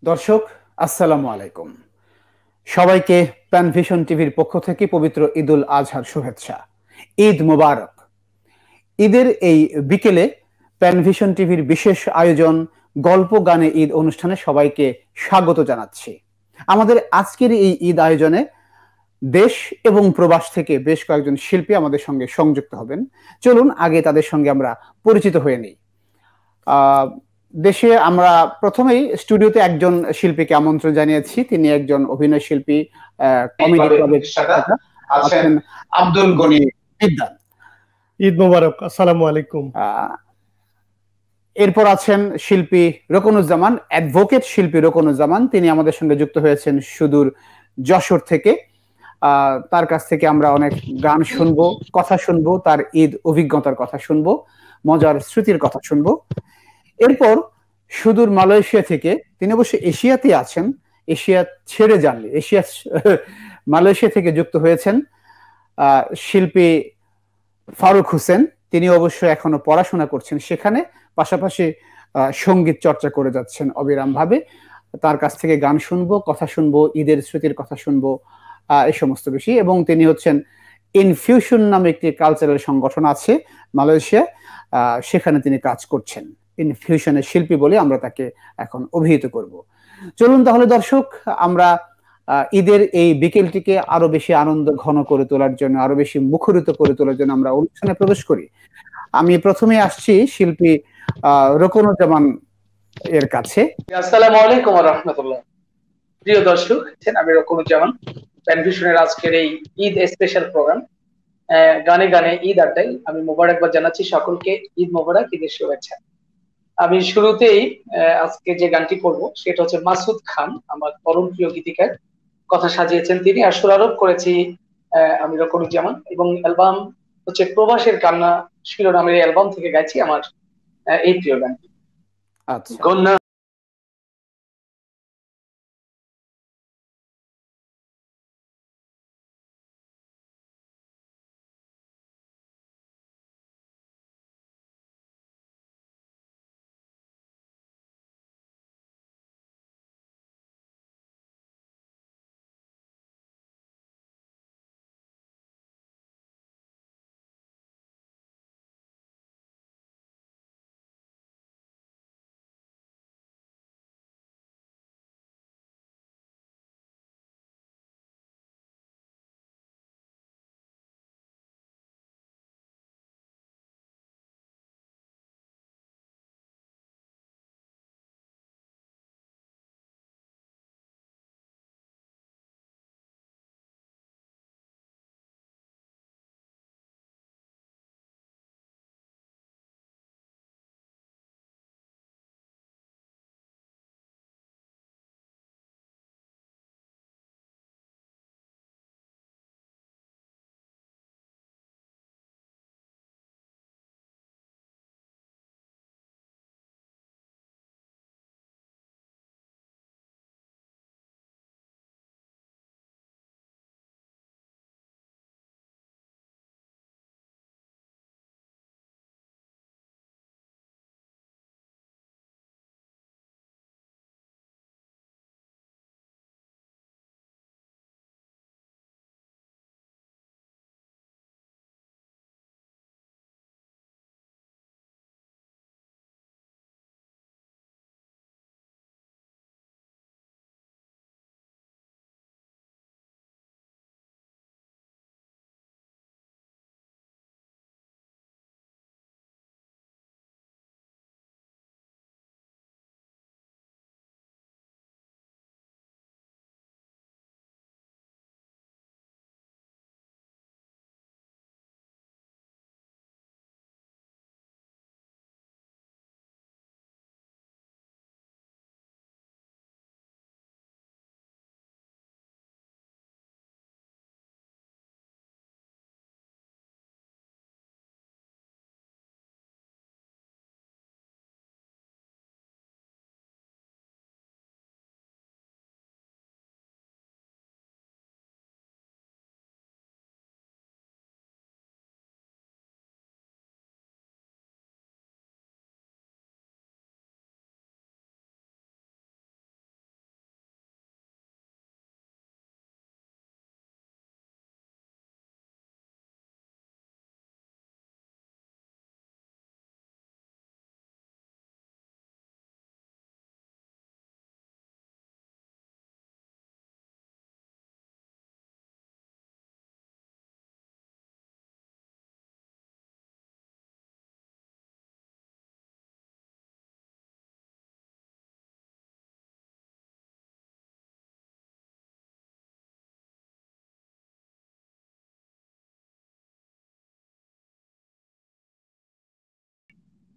দর্শক, আসসালামু আলাইকুম। সবাইকে প্যানভিশন টিভির পক্ষ থেকে পবিত্র ঈদুল আজহার শুভেচ্ছা। ঈদ মোবারক। ঈদের এই বিকেলে প্যানভিশন টিভির বিশেষ আয়োজন গল্প গানে ঈদ অনুষ্ঠানে সবাইকে স্বাগত জানাচ্ছি। আমাদের আজকের এই ঈদ আয়োজনে দেশ এবং প্রবাস থেকে বেশ কয়েকজন শিল্পী আমাদের সঙ্গে সংযুক্ত হবেন। চলুন আগে তাদের সঙ্গে আমরা পরিচিত হয়ে নিই। আহ, দেশে আমরা প্রথমেই স্টুডিওতে একজন শিল্পীকে আমন্ত্রণ জানিয়েছি। তিনি একজন অভিনয় শিল্পী, কমেডি ক্লিকভাবে ক্লাবের প্রতিষ্ঠাতা প্রতিষ্ঠাতা আছেন আছেন আব্দুল আব্দুল গনি। গনি বিদ্যান। ঈদ মোবারক, আসসালামু আলাইকুম। আহ, এরপর আছেন শিল্পী রোকনুজ্জামান, অ্যাডভোকেট শিল্পী রোকনুজ্জামান। তিনি আমাদের সঙ্গে যুক্ত হয়েছেন সুদূর যশোর থেকে। তার কাছ থেকে আমরা অনেক গান শুনবো, কথা শুনবো, তার ঈদ অভিজ্ঞতার কথা শুনবো, মজার স্মৃতির কথা শুনবো। এরপর সুদূর মালয়েশিয়া থেকে, তিনি অবশ্য এশিয়াতে আছেন, এশিয়া ছেড়ে যাননি, এশিয়া মালয়েশিয়া থেকে যুক্ত হয়েছেন শিল্পী ফারুক হোসেন। তিনি অবশ্য এখনো পড়াশোনা করছেন সেখানে, পাশাপাশি সঙ্গীত চর্চা করে যাচ্ছেন অবিরাম ভাবে। তার কাছ থেকে গান শুনবো, কথা শুনবো, ঈদের স্মৃতির কথা শুনবো, এই সমস্ত বিষয়। এবং তিনি হচ্ছেন ইনফিউশন নামে একটি কালচারাল সংগঠন আছে মালয়েশিয়া, সেখানে তিনি কাজ করছেন। ইনফিউশনের শিল্পী বলে আমরা তাকে এখন অভিহিত করব। চলুন তাহলে দর্শক, আমরা ঈদের এই বিকেলটিকে আরো বেশি আনন্দ ঘন করে তোলার জন্য, আরো বেশি মুখরিত করে তোলার জন্য আমরা অনুষ্ঠানে প্রবেশ করি। আমি প্রথমে আসছি শিল্পী রোকনুজ্জামান এর কাছে। আসসালামু আলাইকুম ওয়া রাহমাতুল্লাহ। প্রিয় দর্শক, আমি রকমুজ্জামান। প্যানভিশনের আজকের এই ঈদ স্পেশাল প্রোগ্রাম গানে গানে ঈদ আড্ডায় আমি মোবারকবাদ জানাচ্ছি সকলকে। ঈদ মোবারক, ঈদের শুভেচ্ছা। আমি শুরুতেই আজকে যে গানটি করব সেটা হচ্ছে মাসুদ খান, আমার পরম প্রিয় গীতিকার। কথা সাজিয়েছেন তিনি, আর সুর আরোপ করেছি আমি রকমুজ্জামান। এবং অ্যালবাম হচ্ছে প্রবাসের কান্না শিরোনামের অ্যালবাম থেকে গাইছি আমার এই প্রিয় গানটি। আচ্ছা।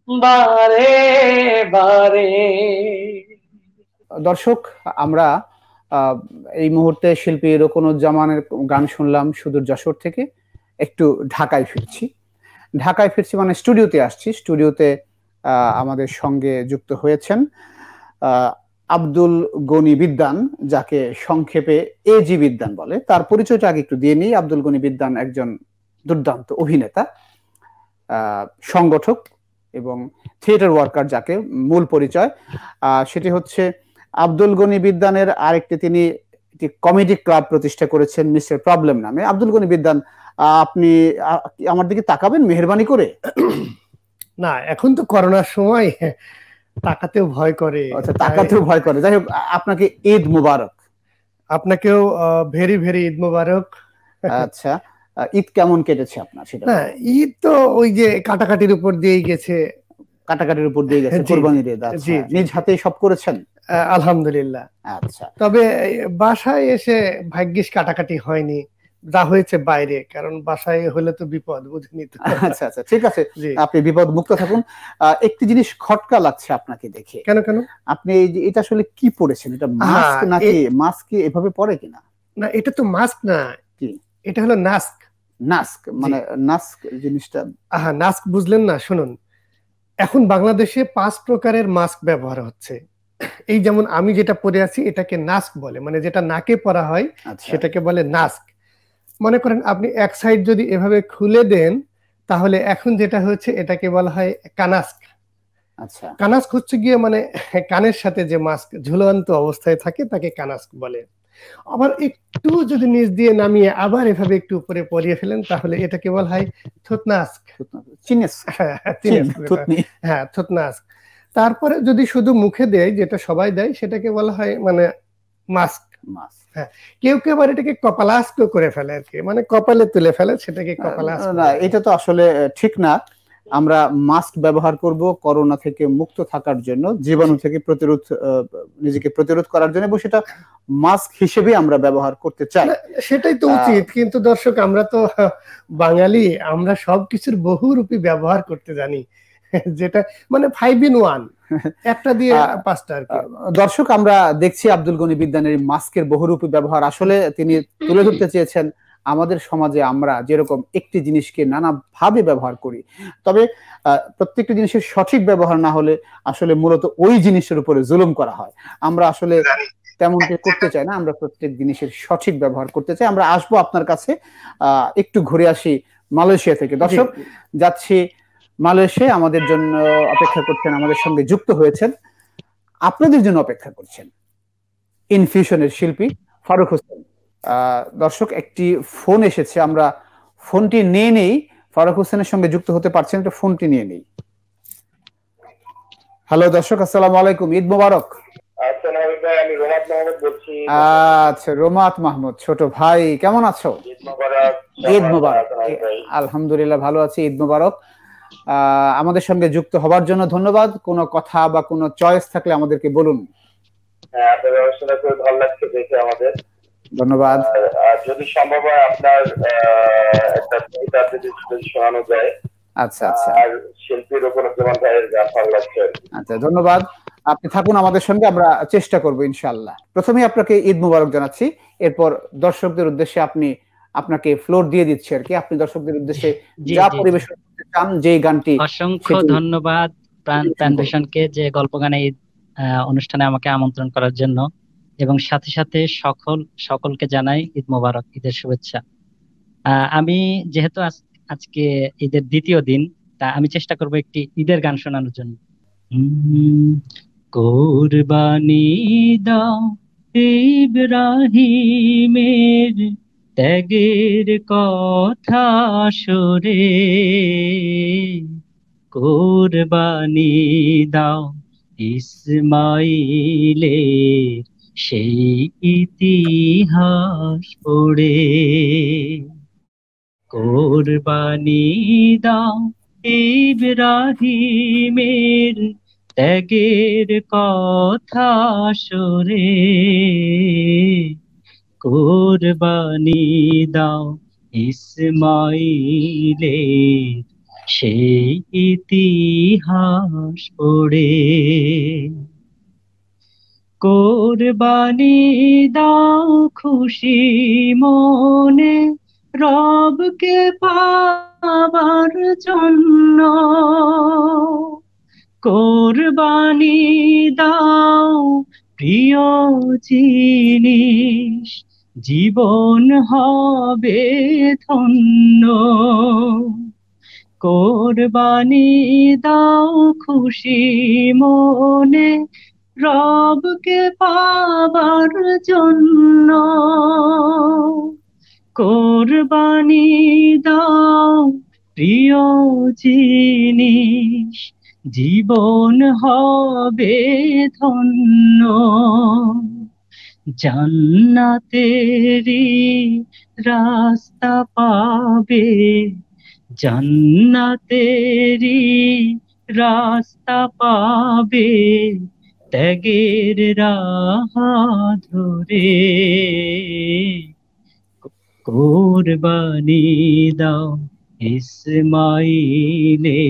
বারে বারে। দর্শক, আমরা এই মুহূর্তে শিল্পী রোকনুজ্জামানের গান শুনলাম সুদূর যশোর থেকে। একটু ঢাকায় ফিরছি। ঢাকায় ফিরছি মানে স্টুডিওতে আসছি। স্টুডিওতে আমাদের সঙ্গে যুক্ত হয়েছেন আব্দুল গনি বিদ্যান, যাকে সংক্ষেপে এজি বিদ্যান বলে। তার পরিচয়টা আগে একটু দিয়ে নিই। আব্দুল গনি বিদ্যান একজন দুর্দান্ত অভিনেতা, সংগঠক এবং থিয়েটার ওয়ার্কার, যাকে মূল পরিচয়। সেটি হচ্ছে আব্দুল গনি বিদ্যানের আরেকটি, তিনি একটি কমেডি ক্লাব প্রতিষ্ঠা করেছেন মিস্টার প্রবলেম নামে। আব্দুল গনি বিদ্যান, আপনি আমার দিকে তাকাবেন মেহেরবানি করে? না, এখন তো করোনার সময়, তাকাতেও ভয় করে। আচ্ছা, তাকাতেও ভয় করে। যাই হোক, আপনাকে ঈদ মুবারক। আপনাকেও ভেরি ভেরি ঈদ মুবারক। আচ্ছা, ঈদ কেমন কেটেছে আপনার সেটা? না, ঈদ তো ওই যে কাটাকাটির উপর দিয়েই গেছে। কাটাকাটির উপর দিয়ে গেছে, কুরবানির ঈদ। আচ্ছা, নিজ হাতে সব করেছেন? আলহামদুলিল্লাহ। আচ্ছা, তবে বাসায় এসে ভাগ্যিস কাটাকাটি হয়নি, যা হয়েছে বাইরে, কারণ বাসায় হলে তো বিপদ, বুঝিনি তো। আচ্ছা আচ্ছা, ঠিক আছে, আপনি বিপদ মুক্ত থাকুন। একটি জিনিস খটকা লাগছে আপনাকে দেখে। কেন কেন? আপনি এই যে এটা আসলে কি পরেছেন? এটা মাস্ক নাকি? মাস্ক কি এভাবে পরে কিনা? না, এটা তো মাস্ক না, কি এটা হলো নাস্ক। নাস্ক মানে নাস্ক জিনিসটা? নাস্ক বুঝলেন না? শুনুন, এখন বাংলাদেশে 5 প্রকারের মাস্ক ব্যবহার হচ্ছে। এই যেমন আমি যেটা পরে আছি এটাকে নাস্ক বলে, মানে যেটা নাকে পরা হয় সেটাকে বলে নাস্ক। মনে করেন আপনি এক সাইড যদি এভাবে খুলে দেন, তাহলে এখন যেটা হচ্ছে এটাকে বলা হয় কানাস্ক। আচ্ছা, কানাস্ক হচ্ছে গিয়ে মানে কানের সাথে যে মাস্ক ঝুলন্ত অবস্থায় থাকে তাকে কানাস্ক বলে। আবার একটু যদি নিচ দিয়ে নামিয়ে আবার এভাবে একটু উপরে পরিয়ে ফেলেন, তাহলে এটাকে বলা হয় থুতনাস্ক। হ্যাঁ, থুতনাস্ক। তারপরে যদি শুধু মুখে দেয়, যেটা সবাই দেয়, সেটাকে বলা হয় মানে মাস্ক। হ্যাঁ, কেউ কেউ আবার এটাকে কপালাস্ক করে ফেলে আর কি, মানে কপালে তুলে ফেলে, সেটাকে কপালাস্ক। না, এটা তো আসলে ঠিক না। আমরা মাস্ক ব্যবহার করব করোনা থেকে মুক্ত থাকার জন্য, জীবাণু থেকে নিজেকে প্রতিরোধ করার জন্য, এবং সেটা মাস্ক হিসেবে আমরা ব্যবহার করতে চাই। সেটাই তো উচিত। কিন্তু দর্শক, আমরা তো বাঙালি, আমরা সবকিছুর বহুরূপী ব্যবহার করতে জানি, যেটা মানে 5 in 1, একটা দিয়ে 5টা আর কি। দর্শক, আমরা দেখছি আব্দুল গনি বিদ্যানের মাস্কের বহুরূপী ব্যবহার। আসলে তিনি তুলে ধরতে চেয়েছেন আমাদের সমাজে আমরা যেরকম একটি জিনিসকে নানাভাবে ব্যবহার করি, তবে প্রত্যেকটি জিনিসের সঠিক ব্যবহার না হলে আসলে মূলত ওই জিনিসের উপরে জুলুম করা হয়। আমরা আসলে তেমনটি করতে চাই না, আমরা প্রত্যেক জিনিসের সঠিক ব্যবহার করতে চাই। আমরা আসবো আপনার কাছে, একটু ঘুরে আসি মালয়েশিয়া থেকে। দর্শক, যাচ্ছি মালয়েশিয়া, আমাদের জন্য অপেক্ষা করছেন, আমাদের সঙ্গে যুক্ত হয়েছেন, আপনাদের জন্য অপেক্ষা করছেন ইনফিউশনের শিল্পী ফারুক হোসেন। দর্শক, একটি ফোন এসেছে, আমরা ফোনটি নিয়ে নেই। ফারুক হোসেনের সঙ্গে যুক্ত হতে পারছেন, একটা ফোনটি নিয়ে নেই। হ্যালো দর্শক, আসসালামু আলাইকুম, ঈদ মোবারক। আমি রোমাত মাহমুদ বলছি। আচ্ছা, রোমাত মাহমুদ, ছোট ভাই, কেমন আছো? ঈদ মোবারক। ঈদ মোবারক। আলহামদুলিল্লাহ, ভালো আছি, ঈদ মোবারক। আমাদের সঙ্গে যুক্ত হবার জন্য ধন্যবাদ। কোনো কথা বা কোনো চয়েস থাকলে আমাদেরকে বলুন। হ্যাঁ, আপনাদের অনুষ্ঠানটা খুব ভালো লাগছে দেখে আমাদের। ধন্যবাদ। যদি সম্ভব হয় আপনার একটা কবিতা যদি শোনানো যায়। আচ্ছা আচ্ছা। আর শিল্পী রোকনুজ্জামান ভাইয়ের গান ভালো লাগছে। আচ্ছা, ধন্যবাদ। আপনি থাকুন আমাদের সঙ্গে, আমরা চেষ্টা করব ইনশাআল্লাহ। প্রথমেই আপনাকে ঈদ মোবারক জানাচ্ছি, এরপর দর্শকদের উদ্দেশ্যে আপনাকে ফ্লোর দিয়ে দিচ্ছি আর কি। আপনি দর্শকদের উদ্দেশ্যে যা পরিবেশন করতে চান, যে গানটি। অসংখ্য ধন্যবাদ প্রাণভিশনকে যে গল্প গানে অনুষ্ঠানে আমাকে আমন্ত্রণ করার জন্য, এবং সাথে সাথে সকলকে জানাই ঈদ মোবারক, ঈদের শুভেচ্ছা। আমি যেহেতু আজকে ঈদের দ্বিতীয় দিন, তা আমি চেষ্টা করব একটি ঈদের গান শোনানোর জন্য। কোরবানি দাও ইব্রাহিমের ত্যাগের কথা সরে, কোরবানি দাও ইসমাইলের সেই ইতিহাস পড়ে, কোরবানি দাও ইব্রাহিমের ত্যাগের কথা সরে, কোরবানি দাও ইসমাইলের সেই ইতিহাস পড়ে। কোরবানি দাও খুশি মনে রবকে পাবার জন্য, কোরবানি দাও প্রিয় জিনিস, জীবন হবে ধন্য। কোরবানি দাও খুশি মনে রবকে পাবার জন্য, কোরবানি দাও প্রিয় জিনিস, জীবন হবে ধন্য। জান্নাতেরি রাস্তা পাবে, জান্নাতেরি রাস্তা পাবে, ত্যাগের রাহ ধরে। কোরবানি দাও ইসমাইলে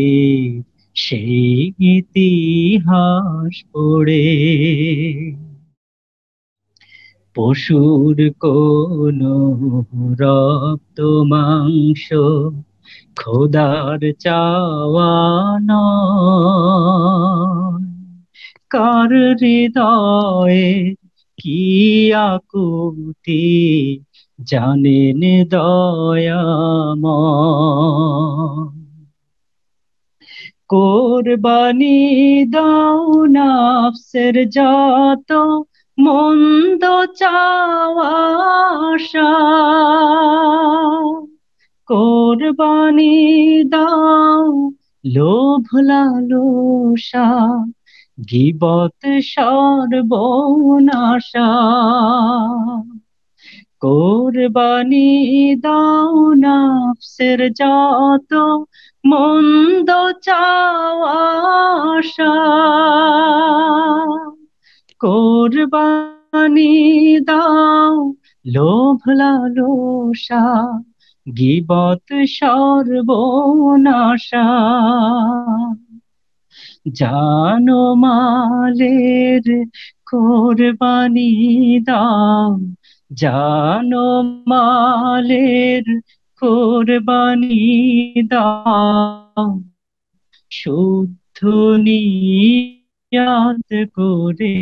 সেই ইতিহাস পড়ে। পশুর কোন রক্ত মাংস খোদার চাওয়া নয়, কার হৃদয়ে কি আকুতি জানেন দয়াময়। কোরবানি দাও নাফসের যত মন্দ চাওয়া আশা, কোরবানি দাও লোভ লালসা গীবত সর্বনাশা। কোরবানি দাও নাফসের যত মন্দ চাওয়া আশা, কোরবানি দাও লোভ লালসা গীবত সর্বনাশা। জানো মালের কোরবানি দাও, জানো মালের কোরবানি দাও, শুদ্ধ নিয়াত করে।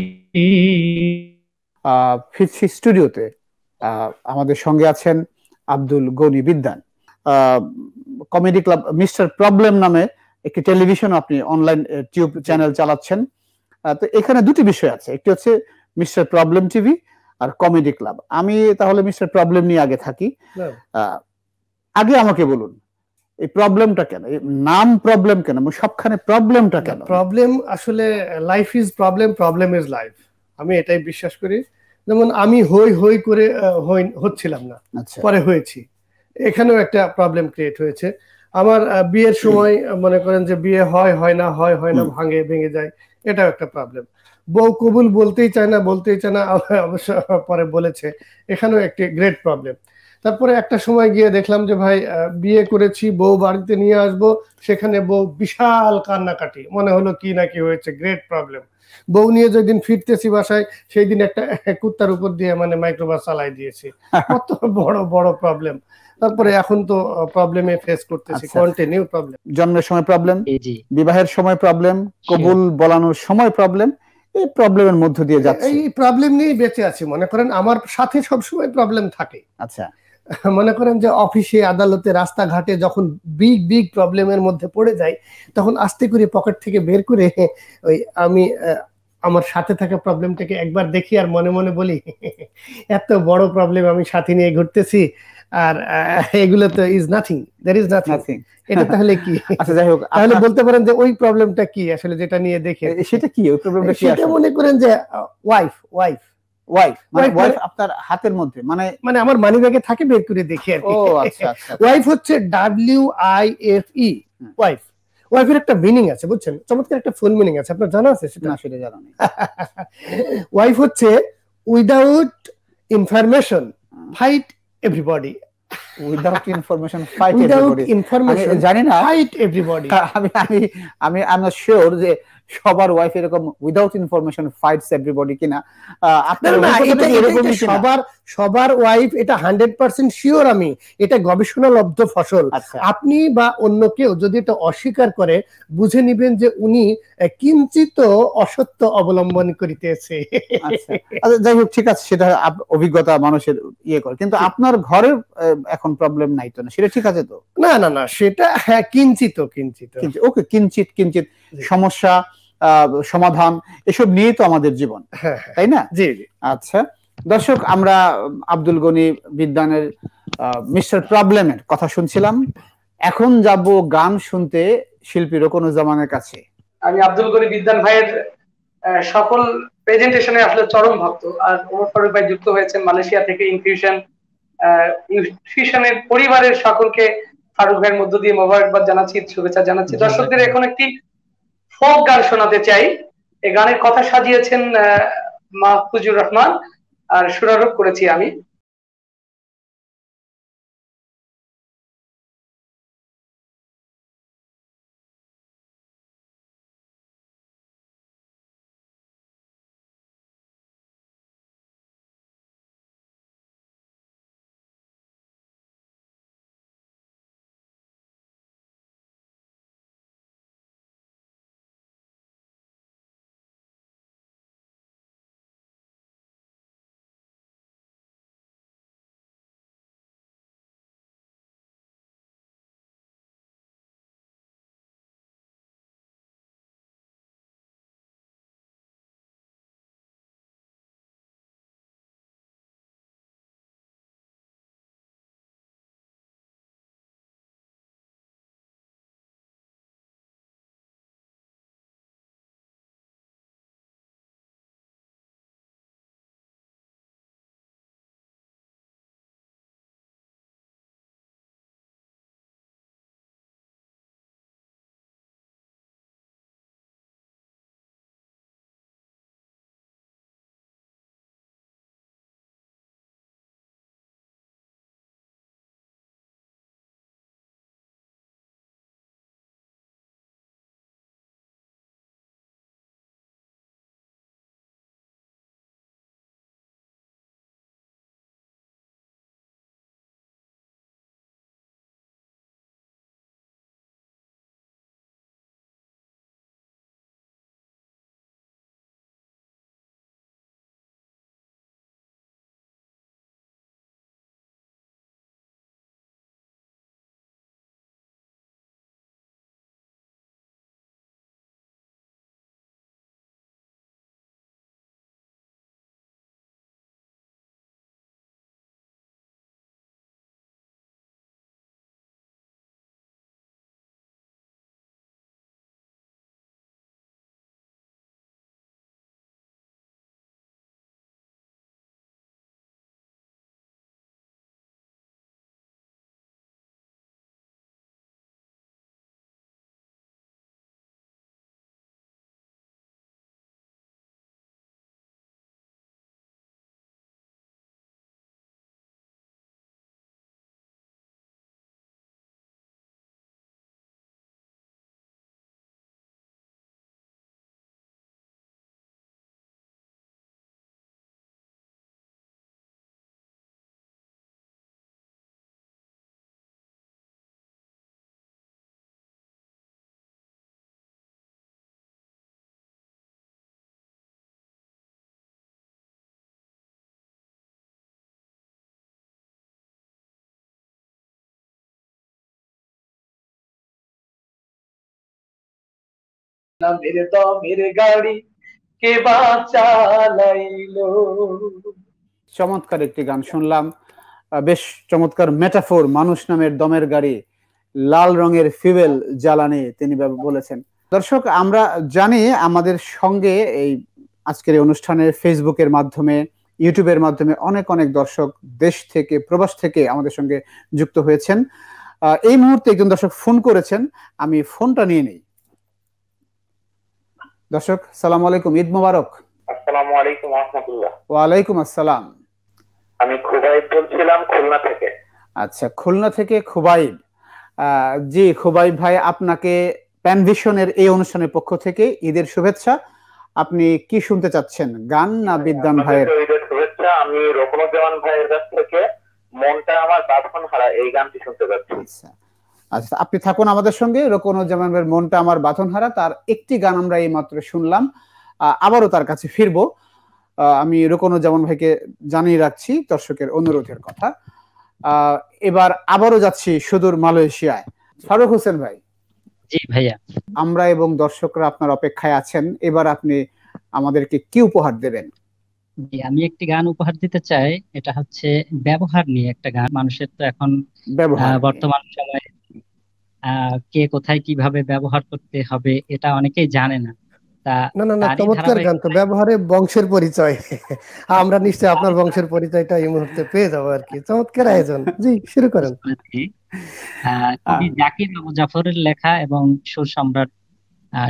ফিরছি স্টুডিওতে। আমাদের সঙ্গে আছেন আব্দুল গনি বিদ্যান। কমেডি ক্লাব মিস্টার প্রবলেম নামে একটি টেলিভিশন আপনি অনলাইন টিউব চ্যানেল চালাচ্ছেন। তো এখানে দুটি বিষয় আছে, একটি হচ্ছে মিস্টার প্রবলেম টিভি আর কমেডি ক্লাব। আমি তাহলে মিস্টার প্রবলেম নিয়ে আগে থাকি। আগে আমাকে বলুন এই প্রবলেমটা কেন, নাম প্রবলেম কেন, সবখানে প্রবলেমটা কেন? প্রবলেম আসলে life is problem, problem is life. আমি এটাই বিশ্বাস করি। যেমন আমি হই হই করে হচ্ছিলাম না, পরে হয়েছি, এখানেও একটা প্রবলেম ক্রিয়েট হয়েছে। আমার বিয়ের সময় মনে করেন যে বিয়ে হয় হয় না, হয় হয় না, ভাঙে ভেঙে যায়, এটাও একটা প্রবলেম। বউ কবুল বলতেই চায় না, অবশ্য পরে বলেছে, এখানেও একটি গ্রেট প্রবলেম। তারপরে একটা সময় গিয়ে দেখলাম যে ভাই বিয়ে করেছি, বউ বাড়িতে নিয়ে আসবো, সেখানে বউ বিশাল কান্নাকাটি, মনে হলো কি না কি হয়েছে, গ্রেট প্রবলেম। বউ নিয়ে যেদিন ফিরতেছি বাসায়, সেই দিন একটা কুত্তার উপর দিয়ে মাইক্রোবাস চালাই দিয়েছি। কত বড় বড় প্রবলেম। তারপরে এখন তো প্রবলেমে ফেস করতেছি, কন্টিনিউ প্রবলেম। জন্মের সময় প্রবলেম, বিবাহের সময় প্রবলেম, কবুল বলানোর সময় প্রবলেম, এই প্রবলেমের মধ্য দিয়ে যাচ্ছে। এই প্রবলেম নিয়ে বেঁচে আছি। মনে করেন আমার সাথে সবসময় প্রবলেম থাকে। আচ্ছা, মনে করেন যে অফিসে, আদালতে, রাস্তাঘাটে যখন বিগ বিগ প্রবলেমের মধ্যে পড়ে যাই, তখন আস্তে করে পকেট থেকে বের করে ওই আমি আমার সাথে থাকা প্রবলেমটাকে একবার দেখি আর মনে মনে বলি এত বড় প্রবলেম আমি সাথে নিয়ে ঘুরতেছি, আর এগুলো তো is nothing, there is nothing. এটা তাহলে কি? আচ্ছা যাই হোক, তাহলে বলতে পারেন যে ওই প্রবলেমটা কি আসলে, যেটা নিয়ে দেখে সেটা কি? ওই প্রবলেমটা কি? সেটা মনে করেন যে ওয়াইফ আপনার হাতের মধ্যে, মানে আমার মানি ব্যাগে থাকে, বের করে দেখি আর কি। ও আচ্ছা আচ্ছা। ওয়াইফ হচ্ছে WIFE, ওয়াইফ। ওয়াইফের একটা মিনিং আছে, বুঝছেন, চমৎকার একটা ফুল মিনিং আছে, আপনার জানা আছে সেটা? না, সেটা জানা নেই। ওয়াইফ হচ্ছে without information fight everybody, without information fight without everybody, information জানি না, ফাইট এভরিবডি। আমি আমি আমি আই এম নট শিওর যে সবার ওয়াইফ এরকম উইদাউট ইনফরমেশন ফাইটস এভরিবডি কিনা। আপনার এরকমই কিনা? সবার ওয়াইফ এটা 100% শিওর। আমি এটা গবেষণালব্ধ ফসল। আপনি বা অন্য কেউ যদি এটা অস্বীকার করে, বুঝে নিবেন যে উনি কিঞ্চিত অসত্য অবলম্বন করিতেছে। আচ্ছা, যাই হোক, ঠিক আছে, সেটা অভিজ্ঞতা মানুষের ইয়ে করে, কিন্তু আপনার ঘরে এখন প্রবলেম নাই তো? না, সেটা ঠিক আছে তো? না না না, সেটা হ্যাঁ কিঞ্চিত কিঞ্চিত। ওকে, কিঞ্চিত কিঞ্চিত সমস্যা সমাধান এসব নিয়ে তো আমাদের জীবন, তাই না? জি জি। আচ্ছা দর্শক, আমরা আব্দুল গনি বিদ্যানের মিস্টার প্রবলেমের কথা শুনছিলাম। এখন যাব গান শুনতে শিল্পী রোকনুজ্জামানের কাছে। আমি আব্দুল গনি বিদ্যান ভাইয়ের সকল প্রেজেন্টেশনে আসলে চরম ভক্ত। আর ওমর ফারুক ভাই যুক্ত হয়েছেন মালয়েশিয়া থেকে ইনফিউশনের পরিবারের সকলকে ফারুক ভাইয়ের মধ্য দিয়ে মোবারকবাদ জানাচ্ছি, শুভেচ্ছা জানাচ্ছি। দর্শকদের এখন একটি ফোক গান শোনাতে চাই। এই গানের কথা সাজিয়েছেন মাহফুজুর রহমান আর সুরারোপ করেছি আমি। মেরে দমের গাড়ি কে বাঁচালাইলো। চমৎকার একটি গান শুনলাম, বেশ চমৎকার মেটাফোর। মানুষ নামের দমের গাড়ি, লাল রঙের ফিউয়েল জ্বালানি তিনি বলেছেন। দর্শক, আমরা জানি আমাদের সঙ্গে এই আজকের এই অনুষ্ঠানের ফেসবুকের মাধ্যমে, ইউটিউবের মাধ্যমে অনেক অনেক দর্শক দেশ থেকে, প্রবাস থেকে আমাদের সঙ্গে যুক্ত হয়েছেন। এই মুহূর্তে একজন দর্শক ফোন করেছেন, আমি ফোনটা নিয়ে নেই। দর্শক, সালাম আলাইকুম, ঈদ মোবারক। আসসালামু আলাইকুম ওয়া রাহমাতুল্লাহ। ওয়া আলাইকুম আসসালাম। আমি খুবাইব বলছিলাম খুলনা থেকে। আচ্ছা, খুলনা থেকে খুবাইব। জি খুবাইব ভাই, আপনাকে প্যানভিশনের এই অনুষ্ঠানের পক্ষ থেকে ঈদের শুভেচ্ছা। আপনি কি শুনতে চাচ্ছেন, গান না বিদ্যান ভাইয়ের? ঈদের শুভেচ্ছা। আমি রোকনুজ্জামান ভাইয়ের কাছ থেকে মনটা আমার বাঁধন হারা এই গানটি শুনতে পাচ্ছি। আচ্ছা আচ্ছা, আপনি থাকুন আমাদের সঙ্গে। রোকনুজ্জামান ভাইয়ের মনটা আমার বাঁধন হারা, তার একটি গান আমরা এই মাত্র শুনলাম, আবারও তার কাছে ফিরবো। আমি রোকনুজ্জামান ভাইকে জানিয়ে রাখছি দর্শকের অনুরোধের কথা। এবার আবারও যাচ্ছি সুদূর মালয়েশিয়ায়। ফারুক হোসেন ভাই। জি ভাইয়া। আমরা এবং দর্শকরা আপনার অপেক্ষায় আছেন, এবার আপনি আমাদেরকে কি উপহার দেবেন? আমি একটি গান উপহার দিতে চাই, এটা হচ্ছে ব্যবহার নিয়ে একটা গান। মানুষের তো এখন বর্তমান সময়ে কে কোথায় কিভাবে ব্যবহার করতে হবে এটা অনেকেই জানে না। না, চমৎকার গান তো, ব্যবহারে বংশের পরিচয়। আমরা নিশ্চয়ই আপনার বংশের পরিচয়টা এই মুহূর্তে পেয়ে যাবো আর কি। চমৎকার আয়োজন, জি শুরু করেন। কবি জাকির আবু জাফরের লেখা এবং সুর সম্রাট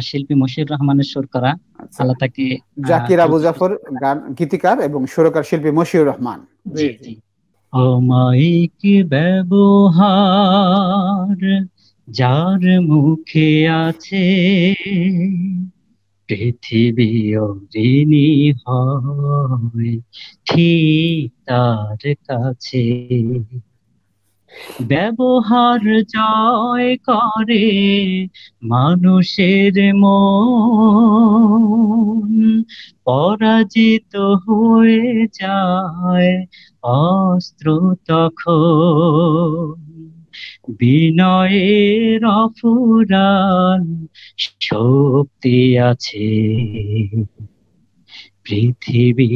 শিল্পী মশিউর রহমানের সুর করা। আল্লাহ তাকে, জাকির আবু জাফর গান গীতিকার এবং সুরকার শিল্পী মশিউর রহমান। জি জি। অমায়িক ব্যবহার যার মুখে আছে, পৃথিবী ঋণী হয় ঠিক তার কাছে। ব্যবহার জয় করে মানুষের মন, পরাজিত হয়ে যায় অস্ত্র তখন। বিনয়ের অফুরান শক্তি আছে, পৃথিবী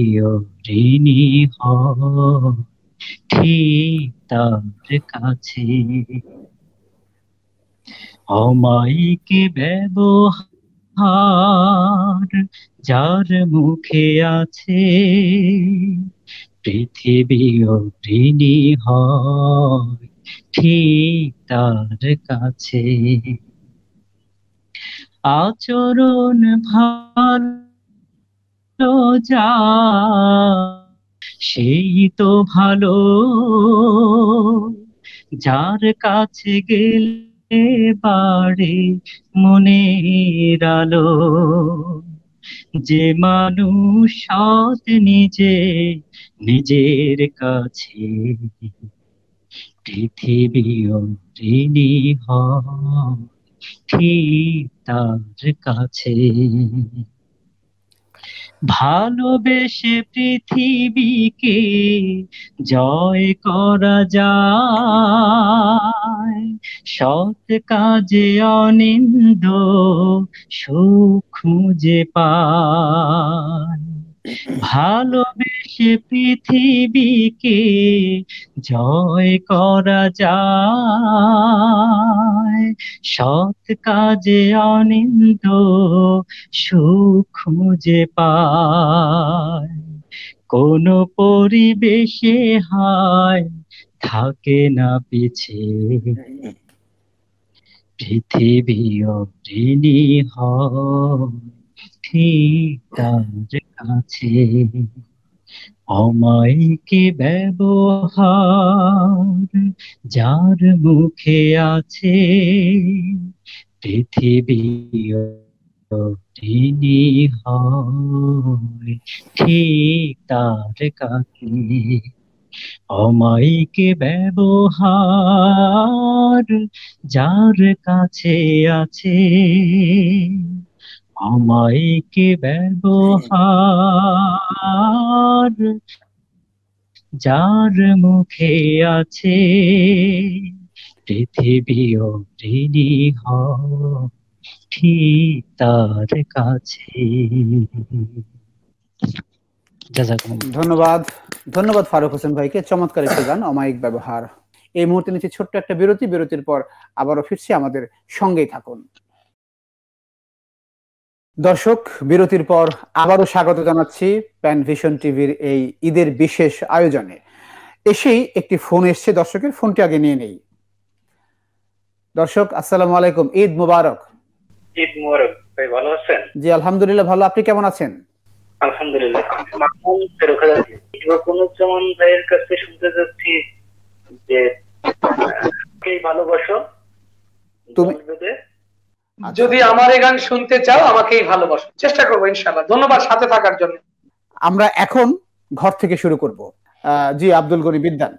ঋণী হয় ঠিক তার কাছে। অমায়িক ব্যবহার যার মুখে আছে, পৃথিবী ঋণী হয় ঠিক তার কাছে। আচরণ ভালো যা সেই তো ভালো, যার কাছে গেলে বাড়ে মনের আলো। যে মানুষ সৎ নিজের কাছে, পৃথিবী ঋণী হয় ঠিক তার কাছে। ভালোবেসে পৃথিবীকে জয় করা যায়, সৎ কাজে অনিন্দ সুখ খুঁজে পায়। ভালোবেসে পৃথিবীকে জয় করা যায়, সৎ কাজে অনিন্দ সুখ খুঁজে পায়। কোন পরিবেশে হায় থাকে না পিছে, পৃথিবী ঋণী হয় ঠিক তার কাছে। অমায়িক ব্যবহার যার মুখে আছে, পৃথিবী ঋণী হয় ঠিক তার কাছে। অমায়িক ব্যবহার যার কাছে আছে, অমায়িক ব্যবহার যার মুখে আছে, পৃথিবী ঋণী হয় ঠিক তার কাছে। ধন্যবাদ ধন্যবাদ ফারুক হোসেন ভাইকে, চমৎকার একটি গান অমায়িক ব্যবহার। এই মুহূর্তে নিচ্ছি ছোট্ট একটা বিরতি, বিরতির পর আবারও ফিরছি, আমাদের সঙ্গেই থাকুন। দর্শক, বিরতির পর আবারও স্বাগত জানাচ্ছি প্যানভিশন টিভির এই ঈদের বিশেষ আয়োজনে। এসেই একটি ফোন এসছে দর্শকের, ফোনটি আগে নিয়ে নেই। দর্শক আসসালামু আলাইকুম, ঈদ মুবারক। ঈদ মুবারক ভাই, ভালো আছেন? জি আলহামদুলিল্লাহ ভালো, আপনি কেমন আছেন? আলহামদুলিল্লাহ। রোকনুজ্জামান ভাইয়ের কাছে শুনতে যাচ্ছি যে ভালোবাসো তুমি যদি আমার এই গান শুনতে চাও আমাকেই ভালোবাসো, চেষ্টা করবো ইনশাআল্লাহ। ধন্যবাদ সাথে থাকার জন্য। আমরা এখন ঘর থেকে শুরু করব। জি আব্দুল গনি বিদ্যান,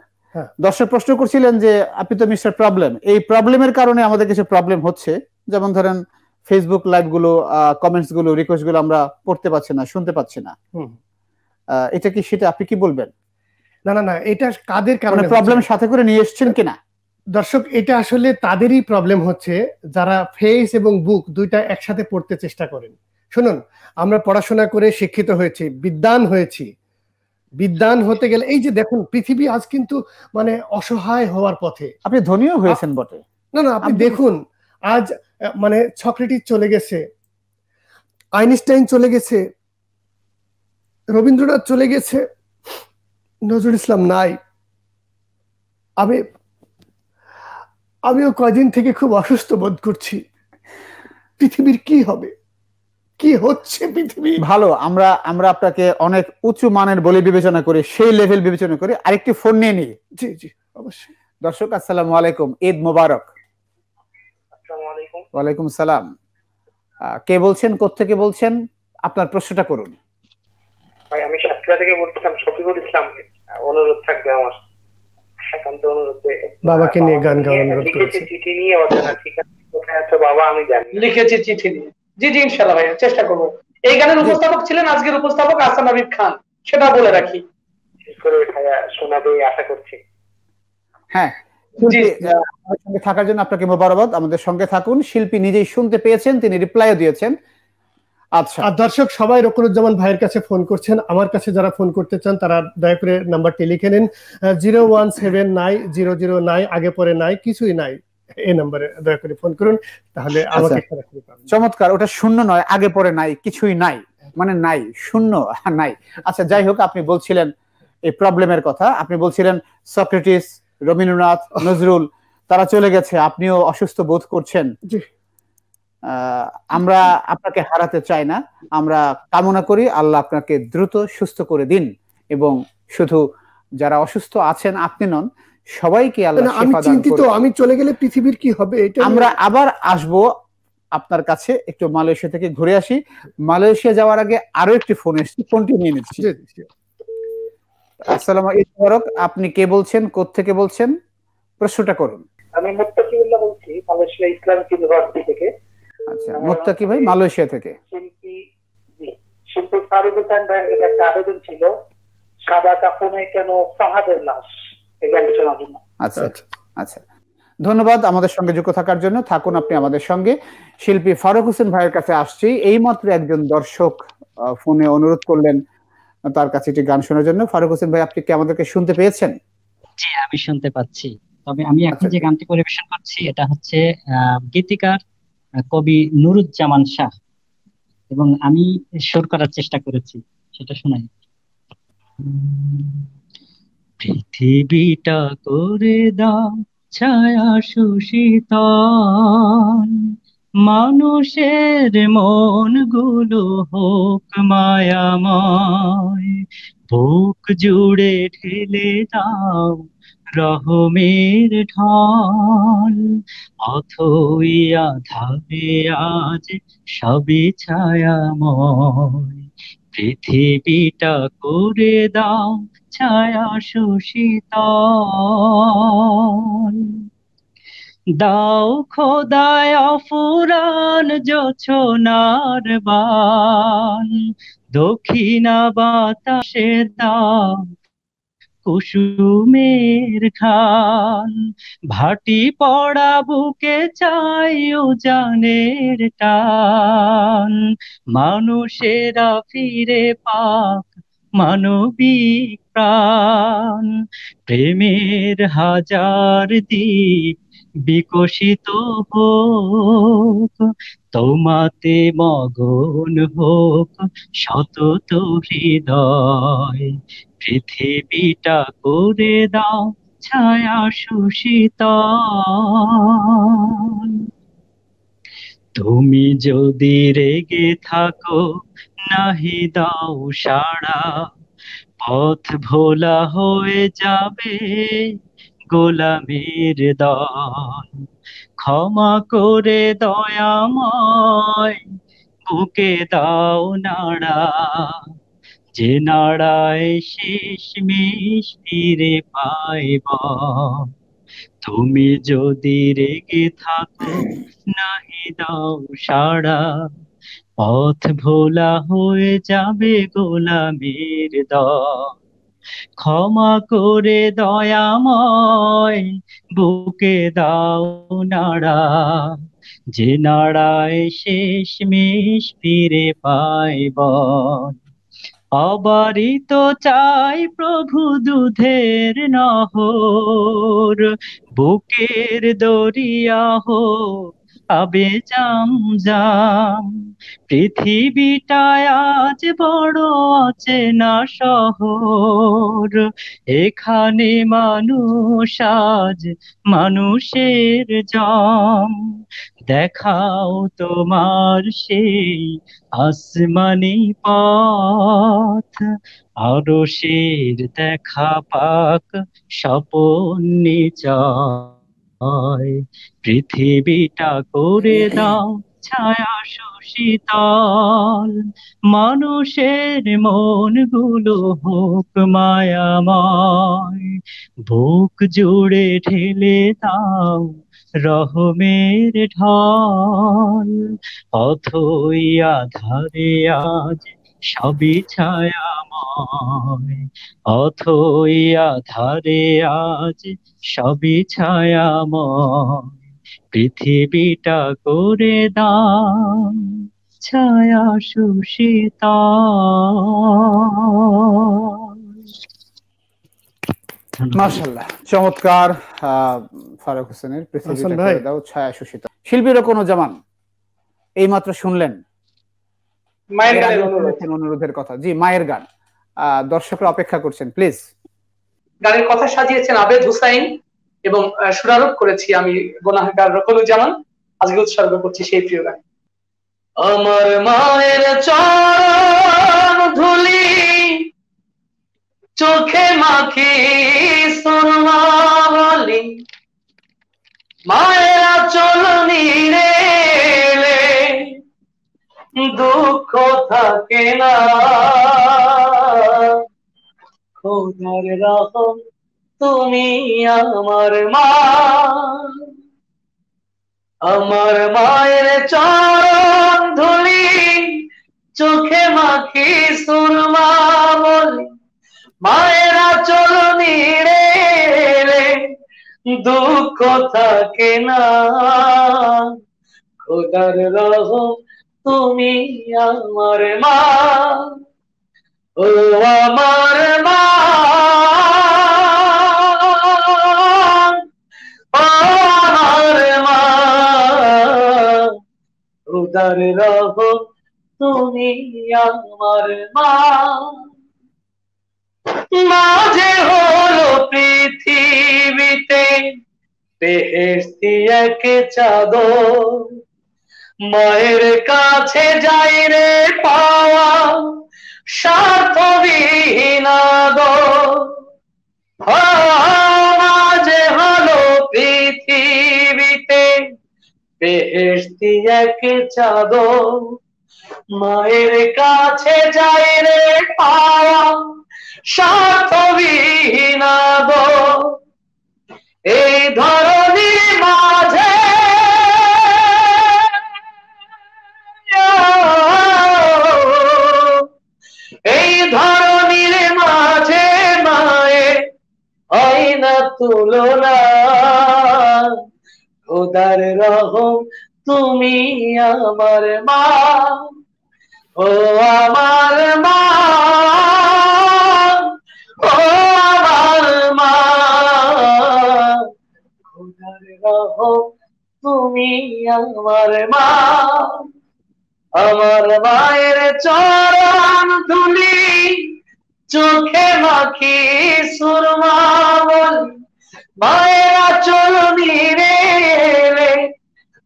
দর্শক প্রশ্ন করছিলেন যে আপনি তো মিস্টার প্রবলেম, এই প্রবলেমের কারণে আমাদের কিছু প্রবলেম হচ্ছে, যেমন ধরেন ফেসবুক লাইভ গুলো, কমেন্টস গুলো, রিকোয়েস্ট গুলো আমরা পড়তে পাচ্ছি না, শুনতে পাচ্ছি না। এটা কি সেটা আপনি কি বলবেন? না না না, এটা কাদের কারণে প্রবলেম সাথে করে নিয়ে এসেছেন কিনা? দর্শক, এটা আসলে তাদেরই প্রবলেম হচ্ছে যারা ফেস এবং বুক দুইটা একসাথে পড়তে চেষ্টা করেন। শুনুন, আমরা পড়াশোনা করে শিক্ষিত হয়েছি, বিদ্বান হয়েছি। বিদ্বান হতে গেলে এই যে দেখুন, পৃথিবী আজ কিন্তু মানে অসহায় হওয়ার পথে। আপনি ধনীও হয়েছেন বটে। না না, আপনি দেখুন আজ মানে সক্রেটিস চলে গেছে, আইনস্টাইন চলে গেছে, রবীন্দ্রনাথ চলে গেছে, নজরুল ইসলাম নাই। আমিও কয়দিন থেকে খুব অসুস্থ বোধ করছি। পৃথিবীর কি হবে, কি হচ্ছে পৃথিবী? ভালো, আমরা আপনাকে অনেক উঁচু মানের বলে বিবেচনা করি, সেই লেভেল বিবেচনা করি। আরেকটি ফোন নিয়ে নিই। জি জি অবশ্যই। দর্শক আসসালামু আলাইকুম, ঈদ মোবারক। আসসালামু আলাইকুম। ওয়ালাইকুম সালাম। কে বলছেন, কোত্থেকে বলছেন, আপনার প্রশ্নটা করুন। ভাই আমি সাতক্ষীরা থেকে বলছিলাম, শফিকুল ইসলাম। অনুরোধ থাকবে আমার, একান্ত অনুরোধ, বাবাকে নিয়ে গান গাওয়ার অনুরোধ করেছি। চিঠি নিয়ে অজানা ঠিকানা কোথায় আছে বাবা আমি জানি, লিখেছি চিঠি নিয়ে। জি জি ইনশাআল্লাহ ভাই, চেষ্টা করবো। এই গানের উপস্থাপক ছিলেন আজকের উপস্থাপক আহসান হাবিব খান, সেটা বলে রাখি। বিশেষ করে শোনাবে আশা করছি। হ্যাঁ, আমাদের সঙ্গে থাকার জন্য আপনাকে মোবারকবাদ। আমাদের সঙ্গে থাকুন। শিল্পী নিজেই শুনতে পেয়েছেন, তিনি রিপ্লাইও দিয়েছেন। আচ্ছা, আর দর্শক সবাই রকুনুজ্জামান ভাইয়ের কাছে ফোন করছেন। আমার কাছে যারা ফোন করতে চান তারা দয়া করে নাম্বারটি লিখে নিন, 0179009, আগে পরে নাই, কিছুই নাই, এই নম্বরে দয়া করে ফোন করুন, তাহলে আমাকে চমৎকার। ওটা শূন্য নয়, আগে পরে নাই, কিছুই নাই, মানে নাই, শূন্য নাই। আচ্ছা, যাই হোক, আপনি বলছিলেন এই প্রবলেমের কথা। আপনি বলছিলেন সক্রেটিস, রবীন্দ্রনাথ, নজরুল তারা চলে গেছে, আপনিও অসুস্থ বোধ করছেন। আমরা আপনাকে হারাতে চাই না, আমরা কামনা করি আল্লাহ আপনাকে দ্রুত সুস্থ করে দিন, এবং শুধু যারা অসুস্থ আছেন আপনি নন, সবাইকে আল্লাহ শিফা দান করুন। আমি চিন্তিত, আমি চলে গেলে পৃথিবীর কি হবে। এটা আমরা আবার আসব আপনার কাছে, একটু মালয়েশিয়া থেকে ঘুরে আসি। মালয়েশিয়া যাওয়ার আগে আরো একটি ফোন এসেছে, ফোনটি নিয়ে নিচ্ছি। আসসালামু আলাইকুম, আপনি কে বলছেন, কোত্থেকে বলছেন, প্রশ্নটা করুন। আমি মুত্তাকিউল্লাহ বলছি, মালয়েশিয়া ইসলামিক ইউনিভার্সিটি থেকে। আচ্ছা, মুত্তাকি ভাই মালয়েশিয়া থেকে। শিল্পী ফারুক হোসেন ভাইয়ের একটা আবেদন ছিল, সাদা কাফনে কেন ফাহাদের লাশ, এই গানটি শোনার জন্য। আচ্ছা আচ্ছা, ধন্যবাদ আমাদের সঙ্গে যুক্ত থাকার জন্য। থাকুন আপনি আমাদের সঙ্গে। শিল্পী ফারুক হোসেন ভাইয়ের কাছে আসছি। এইমাত্র একজন দর্শক ফোনে অনুরোধ করলেন তার কাছে একটি গান শোনার জন্য। ফারুক হোসেন ভাই, আপনি কি আমাদেরকে শুনতে পেয়েছেন? জি, আমি শুনতে পাচ্ছি। তবে আমি এখন যে গানটি পরিবেশন করছি এটা হচ্ছে গীতিকার কবি নুরুজ্জামান শাহ, এবং আমি সুর করার চেষ্টা করেছি, সেটা শোনাই। পৃথিবীটা করে দাও ছায়া সুশীতল, মানুষের মনগুলো হোক মায়াময়, বুক জুড়ে ঢেলে দাও রহমের ঢল, অথই আধারে আজ সবই ছায়াময়, পৃথিবীটা করে দাও ছায়া সুশীতল, দাও খোদায় অফুরান জোছনার বান, দক্ষিণা বাতাসে দাও কুসুমের খান, ভাটি পড়া বুকে চাই উজানের টান, মানুষেরা ফিরে পাক মানবিক প্রাণ, প্রেমের হাজার দ্বীপ বিকশিত হোক, তোমাতে মগন হোক শতত হৃদয়, পৃথিবীটা করে দাও ছায়া সুশীতল, তুমি যদি রেগে থাকো নাহি দাও সাড়া, পথ ভোলা হয়ে যাবে গোলামের দল। ক্ষমা করে দয়াময় বুকে দাও নাড়া, যে নাড়ায় শেষমেশ ফিরে পাইব। তুমি যদি রেগে থাকো নাহি দাও সাড়া, পথ ভোলা হয়ে যাবে গোলামের দল। ক্ষমা করে দয়াময় বুকে দাও নাড়া, যে নাড়ায় শেষমেশ ফিরে পাইব। অবারিত চাই প্রভু দুধের নহর, বুকের দরিয়া হোক আবে জাম জাম। পৃথিবীটায় আজ বড় অচেনা শহর, এখানে মানুষ আজ মানুষের জম। দেখাও তোমার সেই আসমানি পথ, আরশের দেখা পাক স্বপন নিচয়। পৃথিবীটা করে দাও ছায়া সুশীতল, মানুষের মনগুলো হোক মায়াময়। বুক জুড়ে ঢেলে দাও রহমের ঢল, অথই আধারে আজ সবই ছায়াময়। অথই আধারে আজ সবই ছায়াময়, পৃথিবীটা করে দাও ছায়া সুশীতল। মাশাআল্লাহ, চমৎকার। ফারুক হোসেনের পৃথিবীটা করে দাও ছায়া সুশীতল। শিল্পী রোকনুজ্জামান এইমাত্র শুনলেন মায়ের গানের অনুরোধের কথা। জি, মায়ের গান দর্শকরা অপেক্ষা করছেন, প্লিজ। গানের কথা সাজিয়েছেন আবেদ হুসাইন এবং সুরারোপ করেছি আমি গুনাহগার রোকনুজ্জামান। আজকে উৎসর্গ করছি সেই প্রিয় গান। আমার মায়ের চরণ ধুলি চোখে মাখি সুরমা বলি, মায়ের আঁচল নিরে দুঃখ থাকে না। খোদার রহম তুমি আমার মা, আমার মায়ের চরণ ধুলি চোখে মাখি সুরমা বলি, মায়ের আঁচল নিরে দুঃখ থাকে না। খোদার রহম তুমি আমার মা, ও আমার মা, আমার মা। খোদার রহম তুমি আমার মা। মাঝে হলো পৃথিবীতে বেহেশতি এক চাদর, মায়ের কাছে যাই রে পাওয়া স্বার্থবিহীন আদর। মাঝে হলো পৃথিবীতে বেহেশতি এক চাদর, মায়ের কাছে যাই রে পাওয়া স্বার্থবিহীন আদর। এই ধরনের মাঝে এই ধরনের মাঝে মায়ের হয় না তুলনা। খোদার রহম তুমি আমার মা, ও আমার মা, ও আমার মা। খোদার রহম তুমি আমার মা, আমার মায়ের চরণ ধুলি চোখে মাখি সুরমা বলি, মায়ের আঁচল নিরে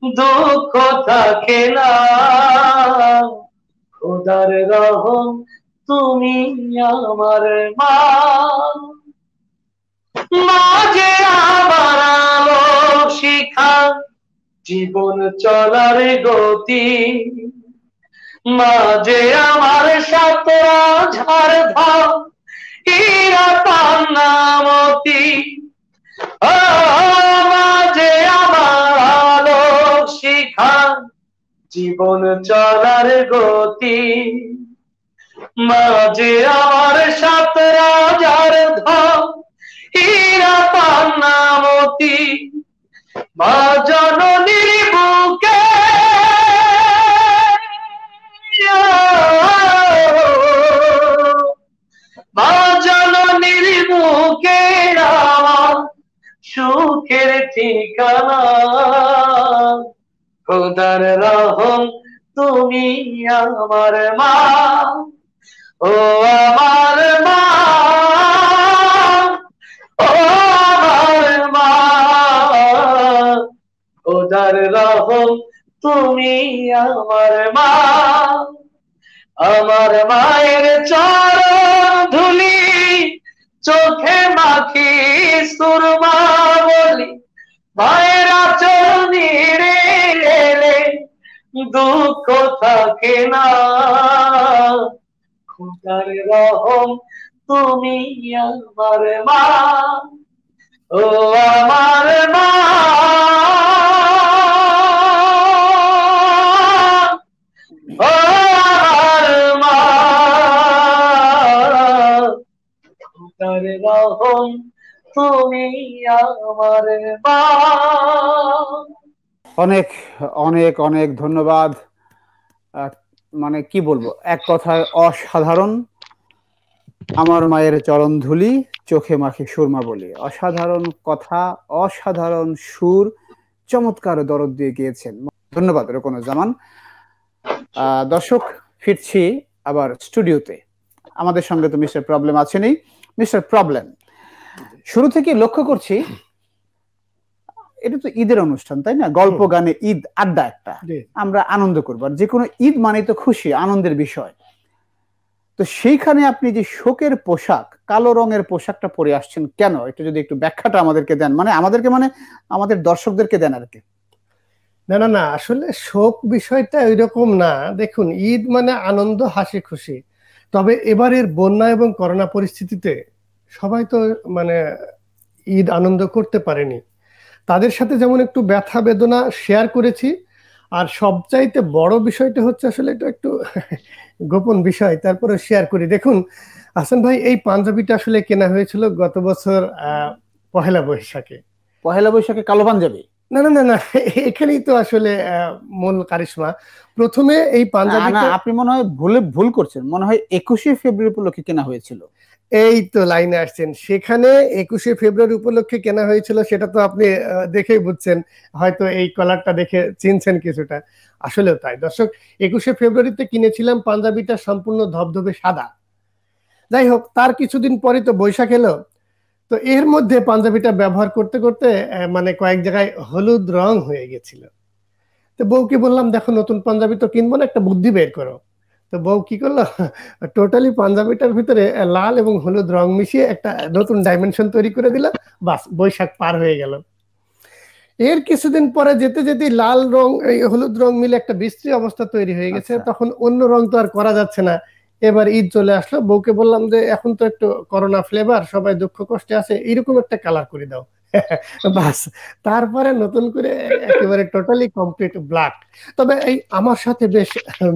দুঃখ থাকে না। খোদার রহম তুমি আমার মা। মাঝে আমার আলোক শিখা জীবন চলার গতি, মাঝে আমার সাতরা ঝাড় ধাম হীরা পান্নামতি, মাঝে আমার আলোক শিখা জীবন চলার গতি, মাঝে আমার সাতরা ঝাড় ধাম হীরা পান্নামতি, মা জননীর বুকে মা জননীর বুকে আমার সুখের ঠিকানা, খোদার রহম তুমি আমার মা, ও আমার মা, ও আমার মা, খোদার রহম তুমি আমার মা। আমার মায়ের চরণ ধুলি চোখে মাখি সুরমা বলি, মায়ের আঁচল নিড়ে এলে দুঃখ থাকে না, খোদার রহম তুমি আমার মা, ও আমার মা, ও আমার মা, খোদার রহম তুমি আমার মা। অনেক অনেক অনেক ধন্যবাদ। মানে কি বলবো, এক কথায় অসাধারণ। আমার মায়ের চরণ ধুলি চোখে মাখি সুরমা বলি, অসাধারণ কথা, অসাধারণ সুর, চমৎকার দরদ দিয়ে গিয়েছেন। ধন্যবাদ রোকনুজ্জামান। দর্শক, ফিরছি আবার স্টুডিওতে। আমাদের সঙ্গে তো মিস্টার প্রবলেম আছেনই। মিস্টার প্রবলেম, শুরু থেকে লক্ষ্য করছি এটা তো ঈদের অনুষ্ঠান, তাই না? গল্প গানে ঈদ আড্ডা একটা, আমরা আনন্দ করবো। আর যে কোনো ঈদ মানে তো খুশি, আনন্দের বিষয়। তো সেইখানে আপনি যে শোকের পোশাক, কালো রঙের পোশাকটা পরে আসছেন কেন? একটু যদি একটু ব্যাখ্যাটা আমাদেরকে দেন, মানে আমাদেরকে, মানে আমাদের দর্শকদেরকে দেন আর কি। না না না, আসলে শোক বিষয়টা ওইরকম না। দেখুন, ঈদ মানে আনন্দ, হাসি খুশি। তবে এবারের বন্যা এবং করোনা পরিস্থিতিতে সবাই তো মানে ঈদ আনন্দ করতে পারেনি। তাদের সাথে যেমন একটু ব্যথা বেদনা শেয়ার করেছি। আর সবচাইতে বড় বিষয়টা হচ্ছে, আসলে এটা একটু গোপন বিষয়, তারপরে শেয়ার করি। দেখুন হাসান ভাই, এই পাঞ্জাবিটা আসলে কেনা হয়েছিল গত বছর পহেলা বৈশাখে। পহেলা বৈশাখে কালো পাঞ্জাবি? না না না না, এখানেই তো আসলে মূল কারিশমা। প্রথমে এই পাঞ্জাবিটা, আপনি মনে হয় ভুল করছেন, মনে হয় 21শে ফেব্রুয়ারি উপলক্ষে কেনা হয়েছিল। এই তো লাইনে আসছেন, সেখানে 21শে ফেব্রুয়ারি উপলক্ষে কেনা হয়েছিল। সেটা তো আপনি দেখেই বুঝছেন, হয়তো এই কলারটা দেখে চিনছেন কিছুটা। আসলেও তাই দর্শক, 21শে ফেব্রুয়ারিতে কিনেছিলাম পাঞ্জাবিটা, সম্পূর্ণ ধবধবে সাদা। যাই হোক, তার কিছুদিন পরে তো বৈশাখ এলো। তো এর মধ্যে পাঞ্জাবিটা ব্যবহার করতে করতে মানে কয়েক জায়গায় হলুদ রং হয়ে গেছিল। তো বউকে বললাম, দেখো নতুন পাঞ্জাবি তো কিনবো না, একটা বুদ্ধি বের করো। তো বউ কি করলো, টোটালি পাঞ্জাবিটার ভিতরে লাল এবং হলুদ রং মিশিয়ে একটা নতুন ডাইমেনশন তৈরি করে দিল। বাস, বৈশাখ পার হয়ে গেল। এর কিছুদিন পরে যেতে যেতে লাল রং এই হলুদ রং মিলে একটা বিশ্রী অবস্থা তৈরি হয়ে গেছে। তখন অন্য রং তো আর করা যাচ্ছে না। এবার ঈদ চলে আসলো, বউকে বললাম যে এখন তো একটু করোনা ফ্লেভার, সবাই দুঃখ কষ্টে আছে, এরকম একটা কালার করে দাও। বাস, তারপরে নতুন করে একেবারে টোটালি কমপ্লিট ব্ল্যাক। তবে এই আমার সাথে বেশ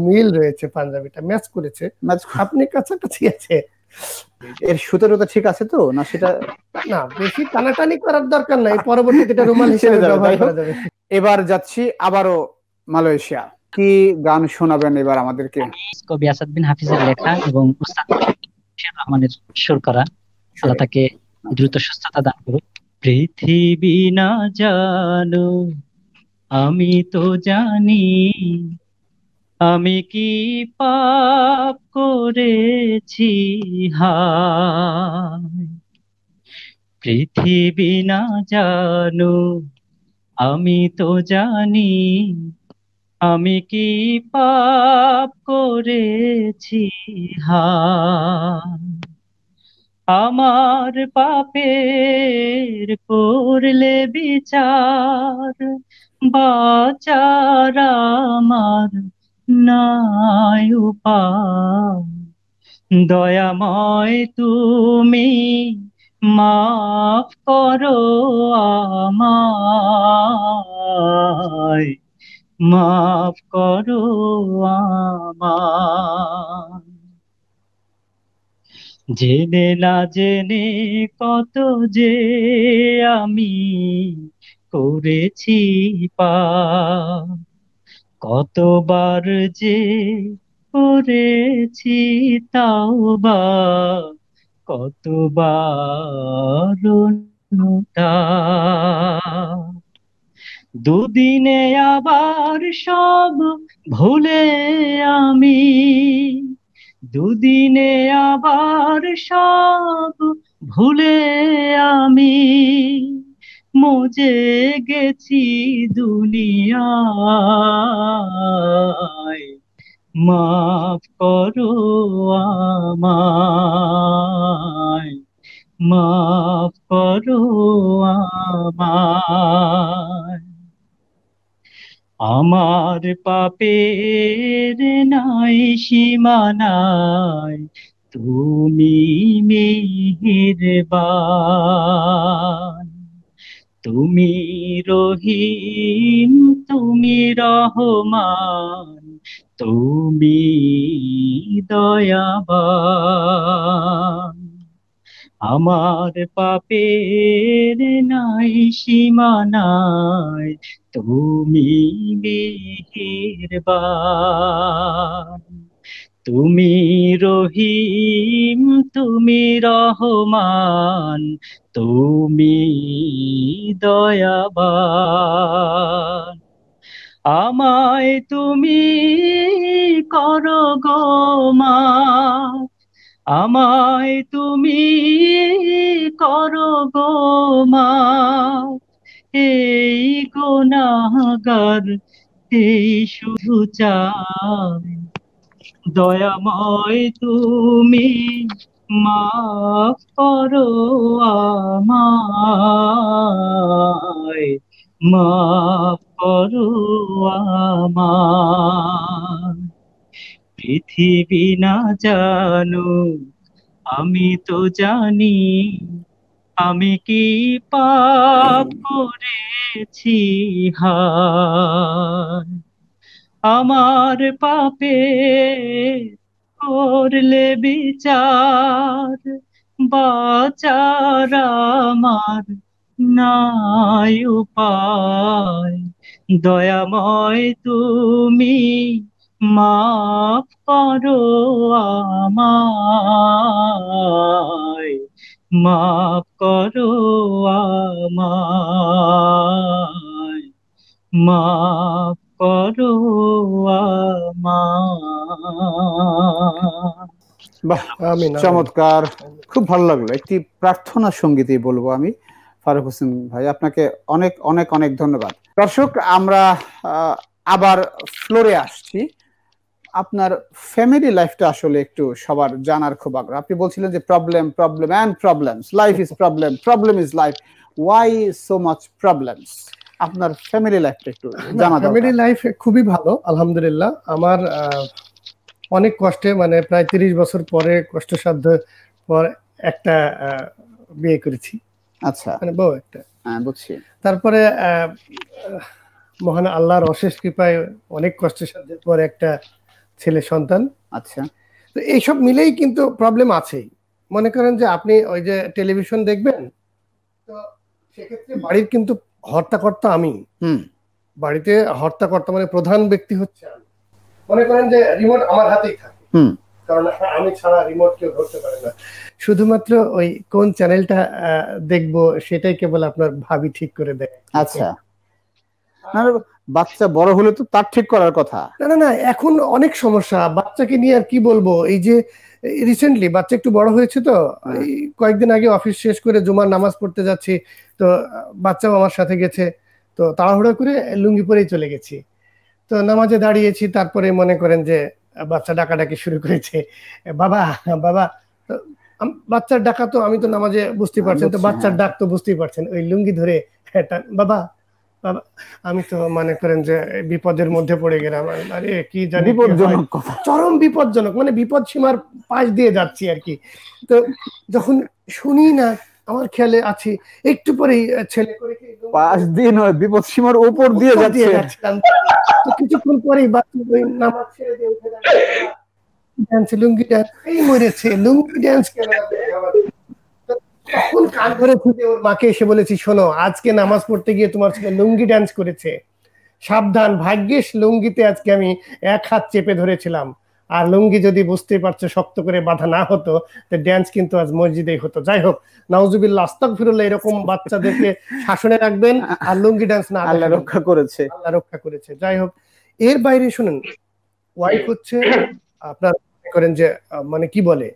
মিল রয়েছে, পাঞ্জাবিটা ম্যাচ করেছে। আপনি কাছাকাছি আছে, এর সুতোটা ঠিক আছে তো না? সেটা না, বেশি টানাটানি করার দরকার নাই, পরবর্তীতে এটা রুমাল হিসেবে ব্যবহার করা যাবে। এবার যাচ্ছি আবারও মালয়েশিয়া। কি গান শোনাবেন এবার আমাদেরকে? কবি আসাদ বিন হাফিজের লেখা এবং উস্তাদ বশির রহমানের সুর করা। আল্লাহ তাকে দ্রুত সুস্থতা দান করুক। পৃথিবী না জানো, আমি তো জানি, আমি কি পাপ করেছি হায়। পৃথিবী না জানো, আমি তো জানি, আমি কি পাপ করেছি হায়। আমার পাপের করলে বিচার, বাঁচার আমার নাই উপায়। দয়াময় তুমি মাফ করো আমায়, মাফ করো আমায়। জেনে না জেনে কত যে আমি করেছি পাপ, কতবার যে করেছি তাওবা, কতবার অনুতাপ। দুদিনে আবার সব ভুলে আমি, দুদিনে আবার সব ভুলে আমি মজে গেছি দুনিয়ায়। মাফ করো আমায়, মাফ করো আমায়। আমার পাপের নাই সীমানায়, তুমি মেহেরবান। তুমি রহিম, তুমি রহমান, তুমি দয়াবান। আমার পাপের নাই সীমানায়, তুমি মেহেরবান। তুমি রহিম, তুমি রহমান, তুমি দয়াবান। আমায় তুমি করো গো মাফ, আমায় তুমি করো গো মাফ। এই গুনাহগার এই শুধু চাই, দয়াময় তুমি মাফ করো আমায়, মাফ করো আমায়। পৃথিবী না জানো, আমি তো জানি, আমি কি পাপ করেছি হায়। আমার পাপে করলে বিচার, বাঁচার আমার নাই উপায়। দয়াময় তুমি মাফ করো আমায়, মাফ করো আমায়, মাফ করো আমায়। বাহ, চমৎকার, খুব ভালো লাগলো। একটি প্রার্থনা সঙ্গীতই বলবো আমি। ফারুক হোসেন ভাই, আপনাকে অনেক অনেক অনেক ধন্যবাদ। দর্শক, আমরা আবার ফ্লোরে আসছি। আপনার ফ্যামিলি লাইফটা আসলে একটু সবার জানার খুব আগ্রহ। আপনি বলছিলেন যে problem problem and problems, life is problem, problem is life, why so much problems? আপনার ফ্যামিলি লাইফটা একটু জানা দরকার। ফ্যামিলি লাইফ খুবই ভালো, আলহামদুলিল্লাহ। আমার অনেক কষ্টে, মানে প্রায় 30 বছর পরে কষ্টসাধ্য পর একটা বিয়ে করেছি। আচ্ছা, মানে বউ একটা। হ্যাঁ, বুঝছি। তারপরে মহান আল্লাহর অশেষ কৃপায় অনেক কষ্টসাধ্যের পর একটা ছেলে সন্তান। আচ্ছা, তো এইসব মিলেই কিন্তু প্রবলেম আছেই। মনে করেন যে আপনি ওই যে টেলিভিশন দেখবেন, তো সেক্ষেত্রে বাড়ির কিন্তু হর্তাকর্তা আমি। বাড়িতে হর্তাকর্তা মানে প্রধান ব্যক্তি হচ্ছে আমি। মনে করেন যে রিমোট আমার হাতেই থাকে, কারণ আমি ছাড়া রিমোট কেউ ধরতে পারে না। শুধুমাত্র ওই কোন চ্যানেলটা দেখবো সেটাই কেবল আপনার ভাবি ঠিক করে দেয়। আচ্ছা, বাচ্চা বড় হলে তো তার ঠিক করার কথা। না না, এখন অনেক সমস্যা বাচ্চাকে নিয়ে। আর কি বলবো, এই যে রিসেন্টলি বাচ্চা একটু বড় হয়েছে, তো এই কয়েকদিন আগে অফিস শেষ করে জুমার নামাজ পড়তে যাচ্ছি, তো বাচ্চাও আমার সাথে গেছে। তো তাড়াহুড়ো করে লুঙ্গি পরেই চলে গেছি। তো নামাজে দাঁড়িয়েছি, তারপরে মনে করেন যে বাচ্চা ডাকাডাকি শুরু করেছে, বাবা বাবা। বাচ্চার ডাকা তো আমি তো নামাজে বুঝতে পারছেন, তো বাচ্চার ডাক তো বুঝতেই পারছেন, ওই লুঙ্গি ধরে বাবা বাবা, আমি তো মনে করেন যে বিপদের মধ্যে পড়ে গেলাম, আরে কি জানি, বিপজ্জনক, চরম বিপজ্জনক, মানে বিপদ সীমার পাশ দিয়ে যাচ্ছি আর কি। তো যখন শুনি না, আমার খেয়ালে আছে একটু পরেই ছেলে করে পাশ দিয়ে নয়, বিপদ সীমার উপর দিয়ে যাচ্ছে। তো কিছুক্ষণ পরেই নামাজ ছেড়ে দিয়ে উঠে ডান্স, লুঙ্গি ডান্স, এই মরেছে লুঙ্গি ডান্স কেন? তখন কান ধরে খুঁজে ওর মাকে এসে বলেছি, শোনো আজকে নামাজ পড়তে গিয়ে তোমার ছেলে লুঙ্গি ডান্স করেছে, সাবধান। ভাগ্যিস লুঙ্গিতে আজকে আমি এক হাত চেপে ধরেছিলাম, আর লুঙ্গি যদি বুঝতে পারছো শক্ত করে বাঁধা না হতো তো ড্যান্স কিন্তু আজ মসজিদেই হতো। যাই হোক, নাউজুবিল্লাহ, আস্তাগফিরুল্লাহ, এরকম বাচ্চাদেরকে শাসনে রাখবেন, আর লুঙ্গি ডান্স না, আল্লাহ রক্ষা করেছে, আল্লাহ রক্ষা করেছে। যাই হোক, এর বাইরে শুনেন, ওয়াইফ হচ্ছে আপনার করেন যে মানে কি বলে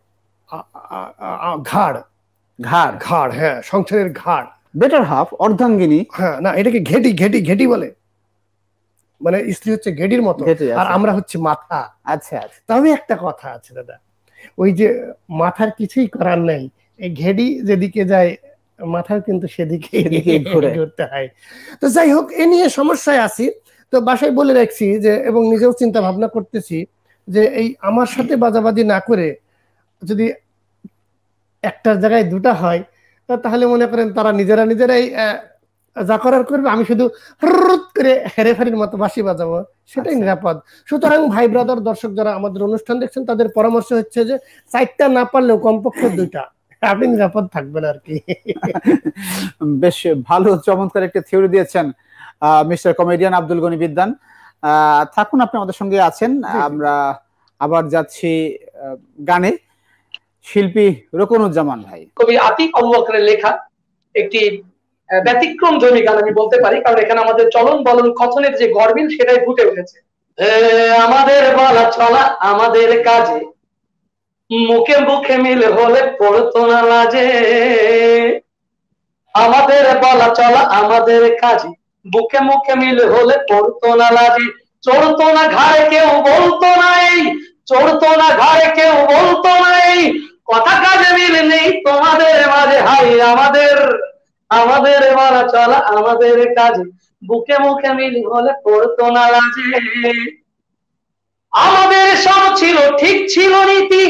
ঘাড়, ঘাড় ঘাড়, হ্যাঁ সংসারের ঘাড়, বেটার হাফ, অর্ধাঙ্গিনী। হ্যাঁ, না এটাকে ঘেটি ঘেটি ঘেটি বলে, মানে স্ত্রী হচ্ছে ঘেটির মতো, আর আমরা হচ্ছে মাথা। আচ্ছা আচ্ছা। তবে একটা কথা আছে দাদা, ওই যে মাথার কিছুই করার নাই, এই ঘেটি যেদিকে যায় মাথার কিন্তু সেদিকে ঘুরতে হয়। তো যাই হোক, এ নিয়ে সমস্যায় আছি। তো বাসায় বলে রাখছি যে, এবং নিজেও চিন্তা ভাবনা করতেছি যে এই আমার সাথে বাজাবাজি না করে যদি একটার জায়গায় দুটা হয়, তাহলে মনে করেন তারা নিজেরাই যা করার করবে, আমি শুধু করে হেরেফারির মতো বাঁশি বাজাবো, সেটাই নিরাপদ। সুতরাং ভাই ব্রাদার, দর্শক যারা আমাদের অনুষ্ঠান দেখছেন, তাদের পরামর্শ হচ্ছে যে 4টা না পারলেও কমপক্ষে 2টা, আপনি নিরাপদ থাকবেন আর কি। বেশ ভালো, চমৎকার একটা থিওরি দিয়েছেন মিস্টার কমেডিয়ান আব্দুল গনি বিদ্যান। থাকুন, আপনি আমাদের সঙ্গে আছেন। আমরা আবার যাচ্ছি গানে। শিল্পী রোকনুজ্জামান ভাই, কবি আতিক আবু বকরের লেখা একটি ব্যতিক্রম ধর্মী গান আমি বলতে পারি, কারণ এখানে আমাদের চলন বলন কথনের যে গরমিল সেটাই ফুটে উঠেছে। আমাদের বলা চলা আমাদের কাজে, মুখে মুখে মিল হলে পড়তো না লাজে। আমাদের বলা চলা আমাদের কাজে, বুকে মুখে মিল হলে পড়তো না লাজে। চড়তো না ঘাড়ে কেউ বলতো নাই, চড়তো না ঘাড়ে কেউ বলতো নাই, কথা কাজে মিল নেই তোমাদের মাঝে। হাই আমাদের বলা চলা আমাদের কাজে, বুকে মুখে মিল হলে পড়তো না লাজে। আমাদের সব ছিল ঠিক ছিল নীতি,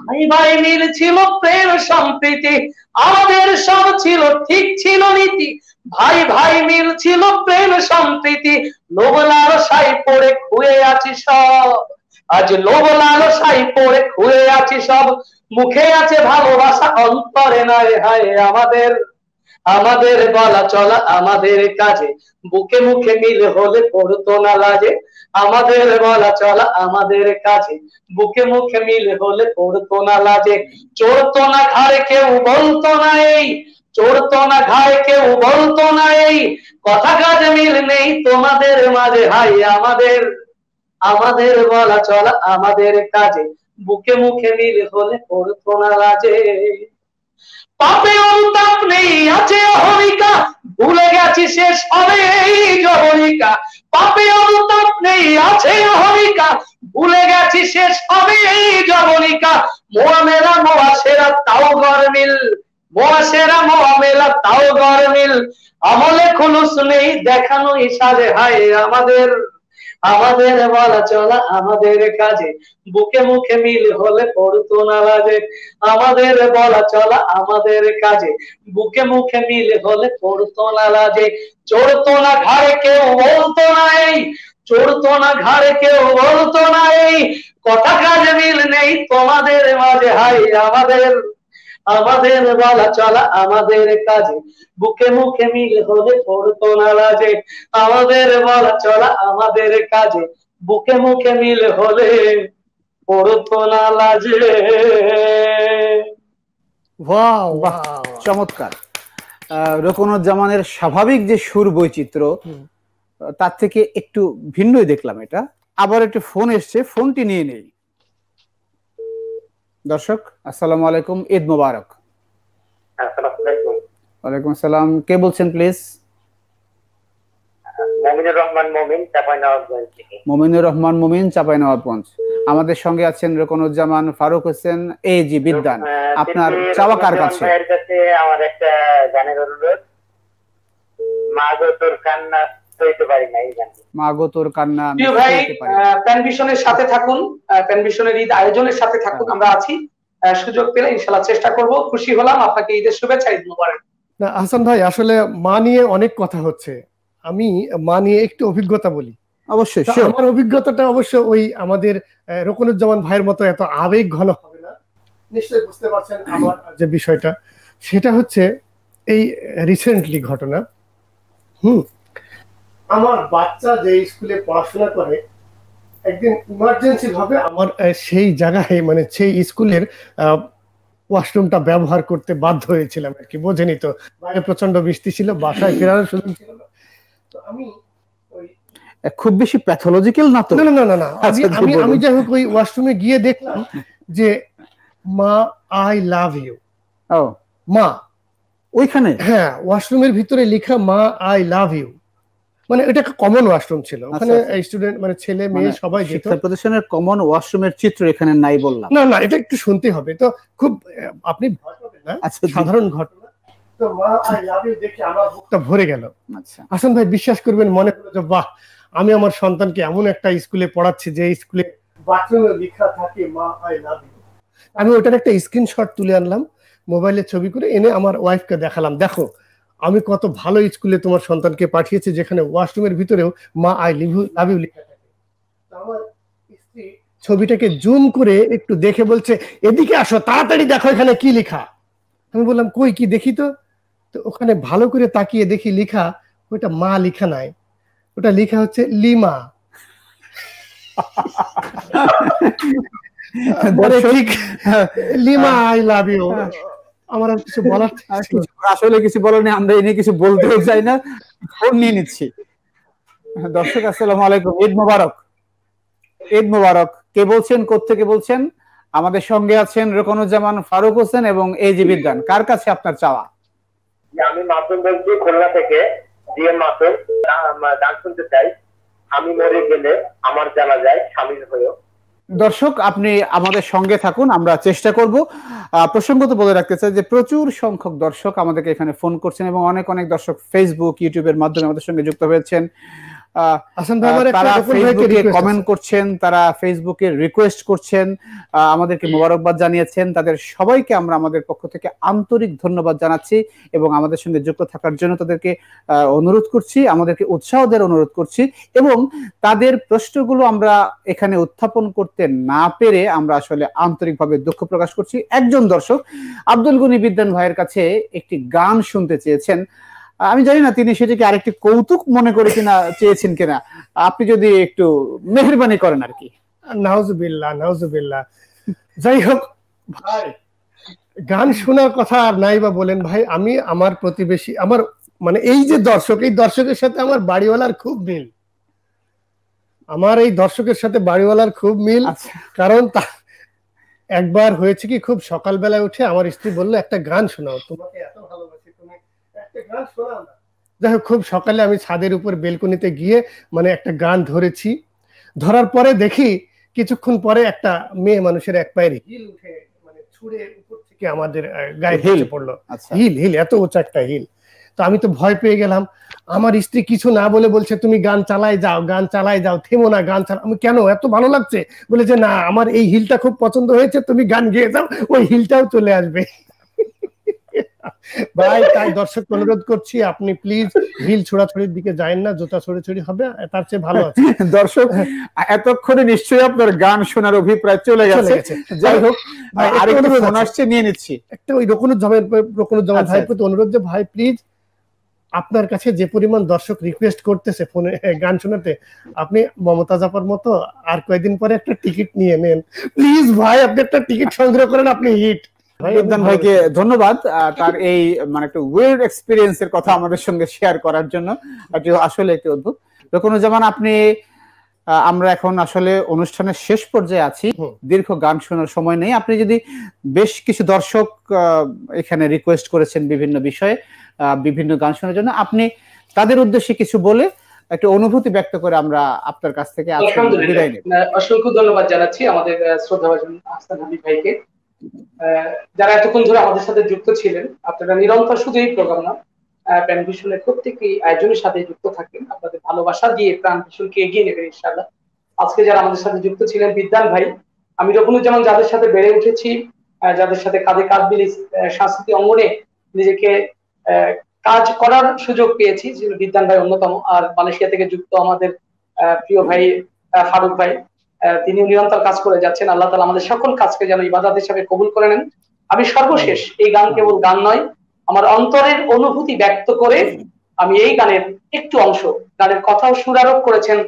ভাই ভাই মিল ছিল প্রেম সম্প্রীতি। আমাদের সব ছিল ঠিক ছিল নীতি, ভাই ভাই মিল ছিল প্রেম সম্প্রীতি। লোভ লালসায় পড়ে খুয়ে আছি সব, আজ লোভ লালসায় পড়ে খুয়ে আছি সব। মুখে আছে ভালোবাসা, অন্তরে নয়। হায় আমাদের বলা চলা আমাদের কাজে, বুকে মুখে মিল হলে পড়তো না লাজে। আমাদের বলা চলা আমাদের কাজে, বুকে মুখে মিল হলে পড়তো না লাজে। চড়তো না ঘাড়ে কেউ বলতো না এই, চড়তো না ঘাড়ে কেউ বলতো না এই, কথা কাজে মিল নেই তোমাদের মাঝে। হাই আমাদের বলা চলা আমাদের কাজে, বুকে মুখে মিল হলে পড়তো না লাজে। পাপে অনুতাপ নেই আছে অহমিকা, ভুলে গেছি শেষ হবে এই জবনিকা। পাপে অনুতাপ নেই আছে অহমিকা, ভুলে গেছি শেষ হবে এই জবনিকা। মোয়া মেলা মোয়া সেরা তাও গরমিল, মোয়া সেরা মোয়া মেলা তাও গরমিল। আমলে খুলুস নেই দেখানো ইশারে। হায় আমাদের বলা চলা আমাদের কাজে, বুকে মুখে মিল হলে পড়তো না লাজে। আমাদের বলা চলা আমাদের কাজে, বুকে মুখে মিল হলে পড়তো না লাজে। চড়তো না ঘাড়ে কেউ বলতো না এই, চড়তো না ঘাড়ে কেউ বলতো না এই, কথা কাজে মিল নেই তোমাদের মাঝে। হাই আমাদের বলা চলা আমাদের কাজে, বুকে মুখে মিল হলে পড়তো না লাজে। আমাদের বলা চলা আমাদের কাজে, বুকে মুখে মিল হলে পড়তো না লাজে। চমৎকার। রোকনুজ্জামানের স্বাভাবিক যে সুর বৈচিত্র্য, তার থেকে একটু ভিন্নই দেখলাম এটা। আবার একটু ফোন এসছে, ফোনটি নিয়ে নেই। দর্শক আসসালামু আলাইকুম, ঈদ মোবারক। ওয়ালাইকুম আসসালাম, কে বলছেন প্লিজ? মমিনুর রহমান মমিন, চাঁপাইনবাবগঞ্জ থেকে। মমিনুর রহমান মমিন, চাঁপাইনবাবগঞ্জ। আমাদের সঙ্গে আছেন রোকনুজ্জামান ফারুক হোসেন, এজি বিদ্যান। আপনার চাওয়া কার কাছে? ভাইয়ের কাছে আমার একটা গানের অনুরোধ, মা গো তোর কান্না সইতে পারি না, এই গানটি। মা গো তোর কান্না আমি প্রিয় ভাই, সইতে পারি না। প্যানভিশনের সাথে থাকুন, প্যানভিশনের ঈদ আয়োজনের সাথে থাকুন, আমরা আছি। সুযোগ পেলে ইনশাআল্লাহ চেষ্টা করব। খুশি হলাম, আপনাকে ঈদের শুভেচ্ছা, ঈদ মোবারক। না হাসান ভাই, আসলে মা নিয়ে অনেক কথা হচ্ছে, আমি মা নিয়ে একটু অভিজ্ঞতা বলি। অবশ্যই, তা আমার অভিজ্ঞতাটা অবশ্য ওই আমাদের রোকনুজ্জামান ভাইয়ের মতো এত আবেগ ঘন হবে না, নিশ্চয়ই বুঝতে পারছেন আমার যে বিষয়টা। সেটা হচ্ছে এই রিসেন্টলি ঘটনা। আমার বাচ্চা যে স্কুলে পড়াশোনা করে, একদিন ইমার্জেন্সি ভাবে আমার সেই জায়গায় মানে সেই স্কুলের ওয়াশরুমটা ব্যবহার করতে বাধ্য হয়েছিলাম আর কি। বোঝেনি তো, বাইরে প্রচন্ড বৃষ্টি ছিল, বাসায় ফেরার সুযোগ ছিল না। তো আমি খুব বেশি প্যাথোলজিক্যাল না তো? না না না না, আমি যাই হোক ওই ওয়াশরুমে গিয়ে দেখলাম যে মা আই লাভ ইউ। ও মা ওইখানে? হ্যাঁ, ওয়াশরুমের ভিতরে লেখা মা আই লাভ ইউ। মানে এটা একটা কমন ওয়াশরুম ছিল, ওখানে স্টুডেন্ট মানে ছেলে মেয়ে সবাই যেত। শিক্ষা প্রতিষ্ঠানের কমন ওয়াশরুমের চিত্র এখানে নাই বললাম। না না, এটা একটু শুনতে হবে তো, খুব আপনি ভয় পাবেন না, সাধারণ ঘটনা। তো মা আই লাভ ইউ দেখে আমার বুকটা ভরে গেল। আচ্ছা হাসান ভাই, বিশ্বাস করবেন, মনে হলো যে বাহ, আমি আমার সন্তানকে এমন একটা স্কুলে পড়াচ্ছি যে স্কুলে বাথরুমে লেখা থাকে মা আই লাভ ইউ। আমি ওটার একটা স্ক্রিনশট তুলে আনলাম, মোবাইলে ছবি করে এনে আমার ওয়াইফকে দেখালাম, দেখো আমি কত ভালো স্কুলে তোমার সন্তানকে পাঠিয়েছি যেখানে ওয়াশরুমের ভিতরেও মা আই লাভ ইউ লেখা থাকে। আমার স্ত্রী ছবিটাকে জুম করে একটু দেখে বলছে, এদিকে আসো, তাড়াতাড়ি দেখো এখানে কি লেখা। আমি বললাম কই, কি দেখি তো। তো ওখানে ভালো করে তাকিয়ে দেখি লেখা, ওটা মা লেখা নাই, ওটা লেখা হচ্ছে লিমা। ঠিক, লিমা আই লাভ ইউ। আমার আর কিছু বলার, আসলে কিছু বলার নেই, আমরা এনে কিছু বলতেও চাই না, ফোন নিয়ে নিচ্ছি। দর্শক আসসালামু আলাইকুম, ঈদ মোবারক। ঈদ মোবারক। কে বলছেন, কোত্থেকে বলছেন? আমাদের সঙ্গে আছেন রোকনুজ্জামান ফারুক হোসেন এবং এজি বিদ্যান। কার কাছে আপনার চাওয়া? আমি মাসুম বলছি, খুলনা থেকে। জিএম মাসুম, গান শুনতে চাই, আমি মরে গেলে আমার জানাজায় শামিল হয়েও। দর্শক আপনি আমাদের সঙ্গে থাকুন, আমরা চেষ্টা করব। প্রসঙ্গত বলে রাখতে চাই যে প্রচুর সংখ্যক দর্শক আমাদেরকে এখানে ফোন করছেন এবং অনেক অনেক দর্শক ফেসবুক, ইউটিউবের মাধ্যমে আমাদের সঙ্গে যুক্ত হয়েছেন। তারা ফেসবুকে কমেন্ট করছেন, তারা ফেসবুকে রিকোয়েস্ট করছেন, আমাদেরকে মোবারকবাদ জানিয়েছেন। তাদের সবাইকে আমরা আমাদের পক্ষ থেকে আন্তরিক ধন্যবাদ জানাচ্ছি এবং আমাদের সঙ্গে যুক্ত থাকার জন্য তাদেরকে অনুরোধ করছি, আমাদেরকে উৎসাহ দেওয়ার অনুরোধ করছি। এবং তাদের প্রশ্নগুলো আমরা এখানে উত্থাপন করতে না পেরে আমরা আসলে আন্তরিকভাবে দুঃখ প্রকাশ করছি। একজন দর্শক আব্দুল গনি বিদ্যান ভাইয়ের কাছে একটি গান শুনতে চেয়েছেন। আমি জানি না তিনি সেটাকে আরেকটি কৌতুক মনে করে কিনা চেয়েছেন কিনা, আপনি যদি একটু মেহেরবানি করেন আর কি। নাউজুবিল্লাহ নাউজুবিল্লাহ। যাই হোক ভাই, গান শোনার কথা আর নাই বা বলেন ভাই, আমি আমার প্রতিবেশী, আমার মানে এই যে দর্শক, এই দর্শকের সাথে আমার বাড়িওয়ালার খুব মিল। আমার এই দর্শকের সাথে বাড়িওয়ালার খুব মিল। কারণ একবার হয়েছে কি, খুব সকালবেলায় উঠে আমার স্ত্রী বললো একটা গান শোনাও, তোমাকে এত ভালোবাসি, তুমি একটা গান শোনাও না। যাই হোক, খুব সকালে আমি ছাদের উপর বেলকনিতে গিয়ে মানে একটা গান ধরেছি। ধরার পরে দেখি কিছুক্ষণ পরে একটা মেয়ে মানুষের এক পায়ের হিল উঠে মানে ছুঁড়ে উপর থেকে আমাদের গায়ে হেলে পড়লো। হিল হিল এত উঁচা একটা হিল। তো আমি তো ভয় পেয়ে গেলাম। আমার স্ত্রী কিছু না বলে বলছে, তুমি গান চালাই যাও, গান চালাই যাও, থেমো না, গান চালাও। আমি কেন, এত ভালো লাগছে? বলে যে না, আমার এই হিলটা খুব পছন্দ হয়েছে, তুমি গান গেয়ে যাও, ওই হিলটাও চলে আসবে। ভাই তাই দর্শক অনুরোধ করছি, আপনি প্লিজ হিল ছোড়াছড়ির দিকে যায়েন না, জুতা ছড়াছড়ি হবে তার চেয়ে ভালো আছে। দর্শক এতক্ষণে নিশ্চয়ই আপনার গান শোনার অভিপ্রায় চলে গেছে। যাই হোক, আরেকটু ফোন আসছে, নিয়ে নিচ্ছি। একটা ওই রোকনুজ্জামান ভাইয়ের প্রতি অনুরোধ যে ভাই প্লিজ, আপনার কাছে যে পরিমাণ দর্শক রিকোয়েস্ট করতেছে ফোনে গান শোনাতে, আপনি মমতাজ আপার মতো আর কয়েকদিন পরে একটা টিকিট নিয়ে নেন প্লিজ ভাই, আপনি একটা টিকিট সংগ্রহ করেন, আপনি হিট। বিদ্যান ভাইকে ধন্যবাদ তার এই মানে একটা ওয়েয়ার্ড এক্সপেরিয়েন্সের কথা আমাদের সঙ্গে শেয়ার করার জন্য। আসলে একটি অদ্ভুত। রোকনুজ্জামান আপনি, আমরা এখন আসলে অনুষ্ঠানের শেষ পর্যায়ে আছি, দীর্ঘ গান শোনার সময় নেই। আপনি যদি, বেশ কিছু দর্শক এখানে রিকোয়েস্ট করেছেন বিভিন্ন বিষয়ে, বিভিন্ন গান শোনার জন্য, আপনি তাদের উদ্দেশ্যে কিছু বলে একটা অনুভূতি ব্যক্ত করে আমরা আপনার কাছ থেকে বিদায় নেব। অসংখ্য ধন্যবাদ জানাচ্ছি আমাদের শ্রদ্ধাভাজন আহসান হাবিব ভাইকে। যারা এতক্ষণ ধরে আমাদের সাথে যুক্ত ছিলেন, আপনারা নিরন্তর শুধু এই প্রোগ্রাম না, প্যানভিশনের প্রত্যেকটি আয়োজনের সাথে যুক্ত থাকবেন, আপনাদের ভালোবাসা দিয়ে প্যানভিশনকে এগিয়ে নেবেন ইনশাআল্লাহ। আজকে যারা আমাদের সাথে যুক্ত ছিলেন, বিদ্যান ভাই, আমি রকুনুজ্জামান, যাদের সাথে বেড়ে উঠেছি, যাদের সাথে কাঁধে কাঁধ মিলিয়ে সাংস্কৃতিক অঙ্গনে নিজেকে কাজ করার সুযোগ পেয়েছি, বিদ্যান ভাই অন্যতম। আর মালয়েশিয়া থেকে যুক্ত আমাদের প্রিয় ভাই ফারুক ভাই, তিনি নিরন্তর কাজ করে যাচ্ছেন। আল্লাহ তাআলা আমাদের সকল কাজকে যেন ইবাদত হিসেবে কবুল করে নেন। আমি সর্বশেষ এই গান কেবল গান নয়, আমার অন্তরের অনুভূতি ব্যক্ত করে আমি এই গানের একটু অংশ, গানের কথাও সুরারোপ করেছেন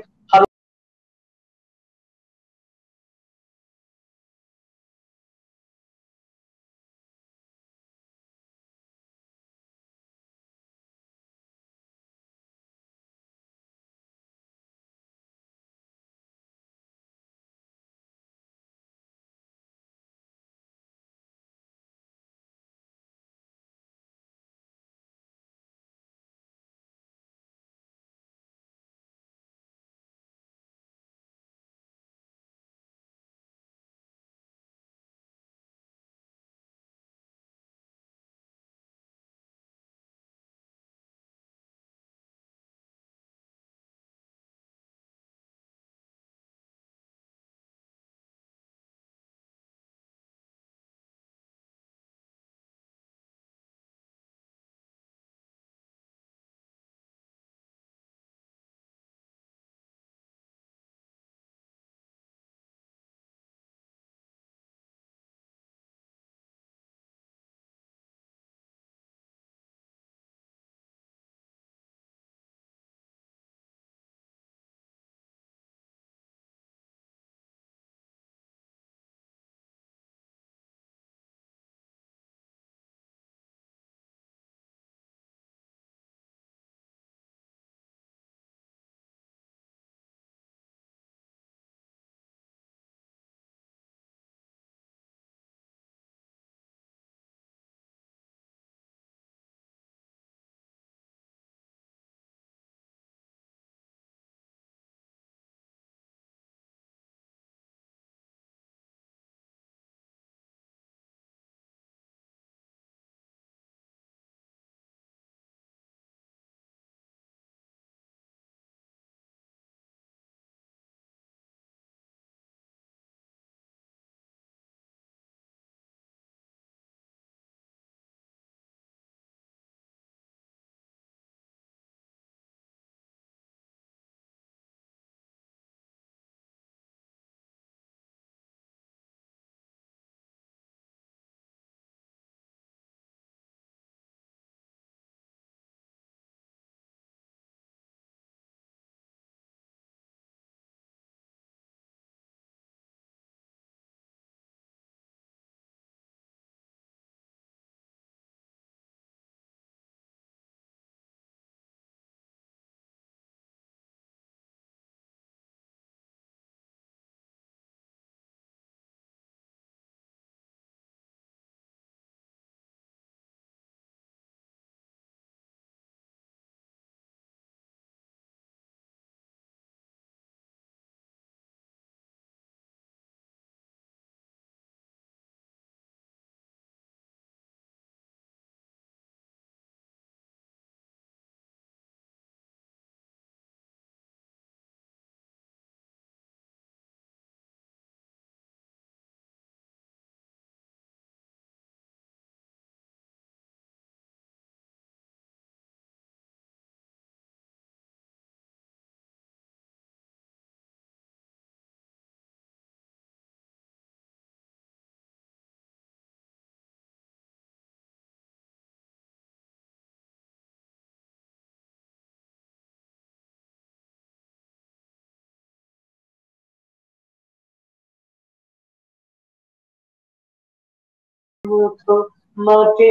মাটি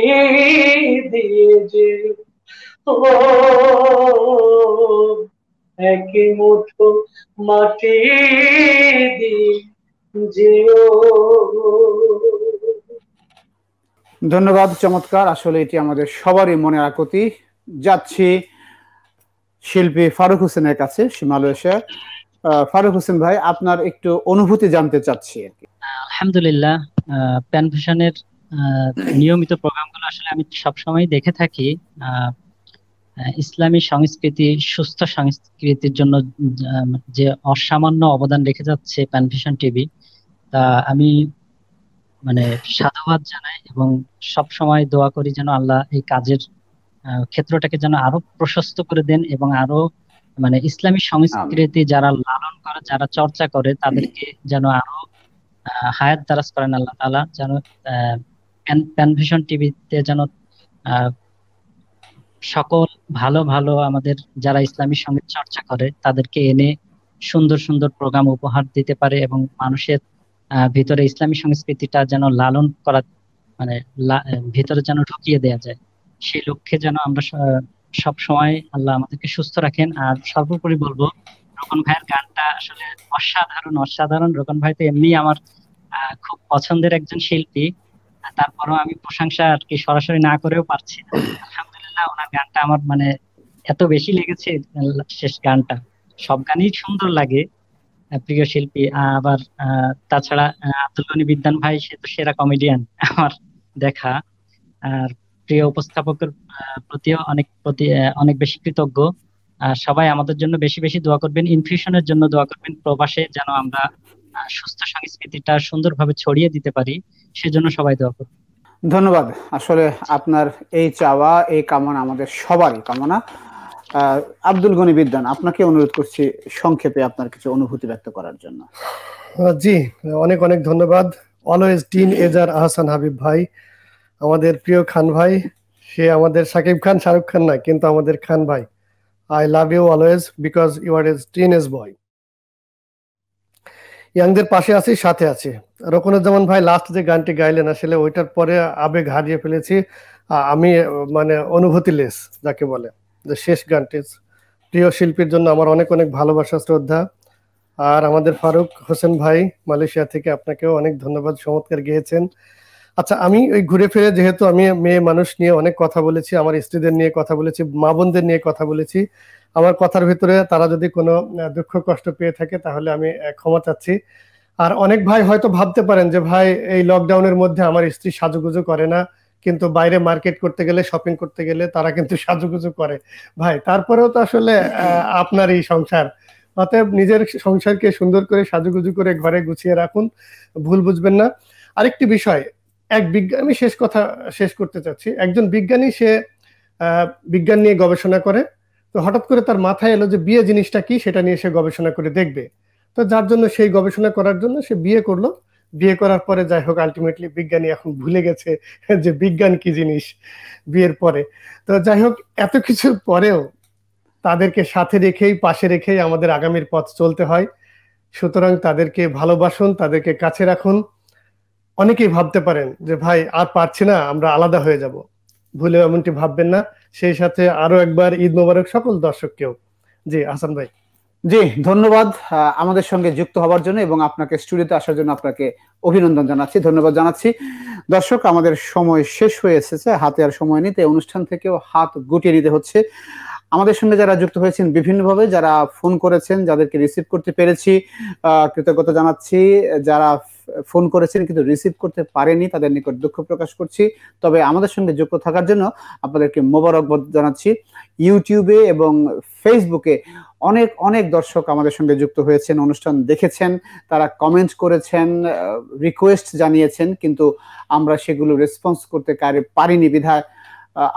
দিয়ে যে এক মুঠো মাটি দিয়ে যেও। ধন্যবাদ, চমৎকার। আসলে এটি আমাদের সবারই মনের আকুতি। যাচ্ছি শিল্পী ফারুক হোসেনের কাছে, মালয়েশিয়া। ফারুক হোসেন ভাই, আপনার একটু অনুভূতি জানতে চাচ্ছি আর কি। আলহামদুলিল্লাহ, প্যানভিশনের নিয়মিত প্রোগ্রামগুলো আসলে আমি সবসময় দেখে থাকি। ইসলামী সংস্কৃতি, সুস্থ সংস্কৃতির জন্য যে অসামান্য অবদান রেখে যাচ্ছে প্যানভিশন টিভি, তা আমি মানে সাধুবাদ জানাই এবং সব সময় দোয়া করি যেন আল্লাহ এই কাজের ক্ষেত্রটাকে যেন আরো প্রশস্ত করে দেন এবং আরো মানে ইসলামী সংস্কৃতি যারা লালন করে, যারা চর্চা করে, তাদেরকে যেন আরো হায়াত দারাজ করেন আল্লাহ তাআলা। যেন প্যানভিশন টিভিতে যেন সকল ভালো ভালো আমাদের যারা ইসলামী সঙ্গীত চর্চা করে তাদেরকে এনে সুন্দর সুন্দর প্রোগ্রাম উপহার দিতে পারে এবং মানুষের ভিতরে ইসলামী সংস্কৃতিটা যেন লালন করা, মানে ভিতরে যেন ঢুকিয়ে দেওয়া যায়, সেই লক্ষ্যে যেন আমরা সব সময় আল্লাহ আমাদেরকে সুস্থ রাখেন। আর সর্বোপরি বলবো, রোকন ভাইয়ের গানটা আসলে অসাধারণ অসাধারণ। রোকন ভাই তো এমনি আমার খুব পছন্দের একজন শিল্পী, তারপরেও আমি প্রশংসা আর কি সরাসরি না করেও পারছি না। আলহামদুলিল্লাহ, ওনার গানটা আমার মানে এত বেশি লেগেছে, শেষ গানটা। সব গানই সুন্দর লাগে, প্রিয় শিল্পী। আবার তাছাড়া আব্দুল গনি বিদ্যান ভাই, সে তো সেরা কমেডিয়ান আমার দেখা। আর প্রিয় উপস্থাপকের প্রতিও অনেক বেশি কৃতজ্ঞ। সবাই আমাদের জন্য বেশি বেশি দোয়া করবেন, ইনফিউশনের জন্য দোয়া করবেন, প্রবাসে যেন আমরা সুস্থ সংস্কৃতিটা সুন্দরভাবে ছড়িয়ে দিতে পারি, সেজন্য সবাই দোয়া করবেন। ধন্যবাদ। আসলে আপনার এই চাওয়া, এই কামনা আমাদের সবারই কামনা। আব্দুল গনি বিদ্যান, আপনাকে অনুরোধ করছি সংক্ষেপে আপনার কিছু অনুভূতি ব্যক্ত করার জন্য। জি, অনেক অনেক ধন্যবাদ। অলওয়েজ টিন এজার আহসান হাবিব ভাই, আমাদের প্রিয় খান ভাই। সে আমাদের সাকিব খান, শাহরুখ খান না, কিন্তু আমাদের খান ভাই। I love you always because you are a teenage boy. ইয়াংদের পাশে আছি, সাথে আছি। রোকনুজ্জামান ভাই লাস্ট যে গানটি গাইলেন, আসলে ওইটার পরে আবেগ হারিয়ে ফেলেছি আমি, মানে অনুভূতি লেস যাকে বলে, যে শেষ গানটি। প্রিয় শিল্পীর জন্য আমার অনেক অনেক ভালোবাসা, শ্রদ্ধা। আর আমাদের ফারুক হোসেন ভাই মালয়েশিয়া থেকে, আপনাকেও অনেক ধন্যবাদ, চমৎকার গেয়েছেন। আচ্ছা, আমি ওই ঘুরে ফিরে, যেহেতু আমি মেয়ে মানুষ নিয়ে অনেক কথা বলেছি, আমার স্ত্রীদের নিয়ে কথা বলেছি, মা বোনদের নিয়ে কথা বলেছি, আমার কথার ভিতরে তারা যদি কোনো দুঃখ কষ্ট পেয়ে থাকে তাহলে আমি ক্ষমা চাচ্ছি। আর অনেক ভাই হয়তো ভাবতে পারেন যে ভাই এই লকডাউনের মধ্যে আমার স্ত্রী সাজুগুজু করে না, কিন্তু বাইরে মার্কেট করতে গেলে, শপিং করতে গেলে তারা কিন্তু সাজুগুজু করে। ভাই তারপরেও তো আসলে আপনারই সংসার, অতএব নিজের সংসারকে সুন্দর করে সাজুগুজু করে ঘরে গুছিয়ে রাখুন, ভুল বুঝবেন না। আরেকটি বিষয়, আমি শেষ করতে চাচ্ছি। একজন বিজ্ঞানী, সে বিজ্ঞান নিয়ে গবেষণা করে, তো হঠাৎ করে তার মাথায় এলো যে বিয়ে জিনিসটা কি, সেটা নিয়ে সে গবেষণা করে দেখবে। তো যার জন্য সেই গবেষণা করার জন্য সে বিয়ে করলো। বিয়ে করার পরে যাই হোক, আলটিমেটলি বিজ্ঞানী এখন ভুলে গেছে যে বিজ্ঞান কি জিনিস বিয়ের পরে। তো যাই হোক, এত কিছুর পরেও তাদেরকে সাথে রেখেই, পাশে রেখেই আমাদের আগামীর পথ চলতে হয়। সুতরাং তাদেরকে ভালোবাসুন, তাদেরকে কাছে রাখুন। অনেকেই ভাবতে পারেন যে ভাই আর পারছি না, আমরা আলাদা হয়ে যাব, ভুলেও এমনটি ভাববেন না। সেই সাথে আরো একবার ঈদ মোবারক সকল দর্শককেও। জি হাসান ভাই। জি, ধন্যবাদ আমাদের সঙ্গে যুক্ত হওয়ার জন্য এবং আপনাকে স্টুডিওতে আসার জন্য আপনাকে অভিনন্দন জানাচ্ছি, ধন্যবাদ জানাচ্ছি। দর্শক, আমাদের সময় শেষ হয়ে এসেছে, হাতে আর সময় নেই, তাই অনুষ্ঠান থেকেও হাত গুটিয়ে নিতে হচ্ছে। আমাদের সঙ্গে যারা যুক্ত হয়েছেন বিভিন্নভাবে, যারা ফোন করেছেন, যাদেরকে রিসিভ করতে পেরেছি কৃতজ্ঞতা জানাচ্ছি। যারা ফোন করেছেন কিন্তু রিসিভ করতে পারেনি, তাদের নিকট দুঃখ প্রকাশ করছি। তবে আমাদের সঙ্গে যুক্ত থাকার জন্য আপনাদেরকে মোবারকবাদ জানাচ্ছি। ইউটিউবে এবং ফেসবুকে অনেক অনেক দর্শক আমাদের সঙ্গে যুক্ত হয়েছেন, অনুষ্ঠান দেখেছেন, তারা কমেন্ট করেছেন, রিকোয়েস্ট জানিয়েছেন, কিন্তু আমরা সেগুলো রেসপন্স করতে পারিনি বিধায়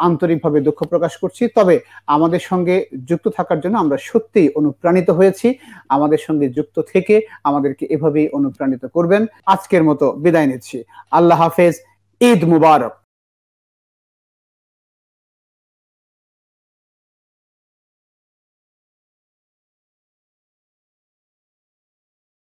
আন্তরিকভাবে দুঃখ প্রকাশ করছি। তবে আমাদের সঙ্গে যুক্ত থাকার জন্য আমরা সত্যিই অনুপ্রাণিত হয়েছি। আমাদের সঙ্গে যুক্ত থেকে আমাদেরকে এভাবেই অনুপ্রাণিত করবেন। আজকের মতো বিদায় নিচ্ছি। আল্লাহ হাফেজ, ঈদ মুবারক।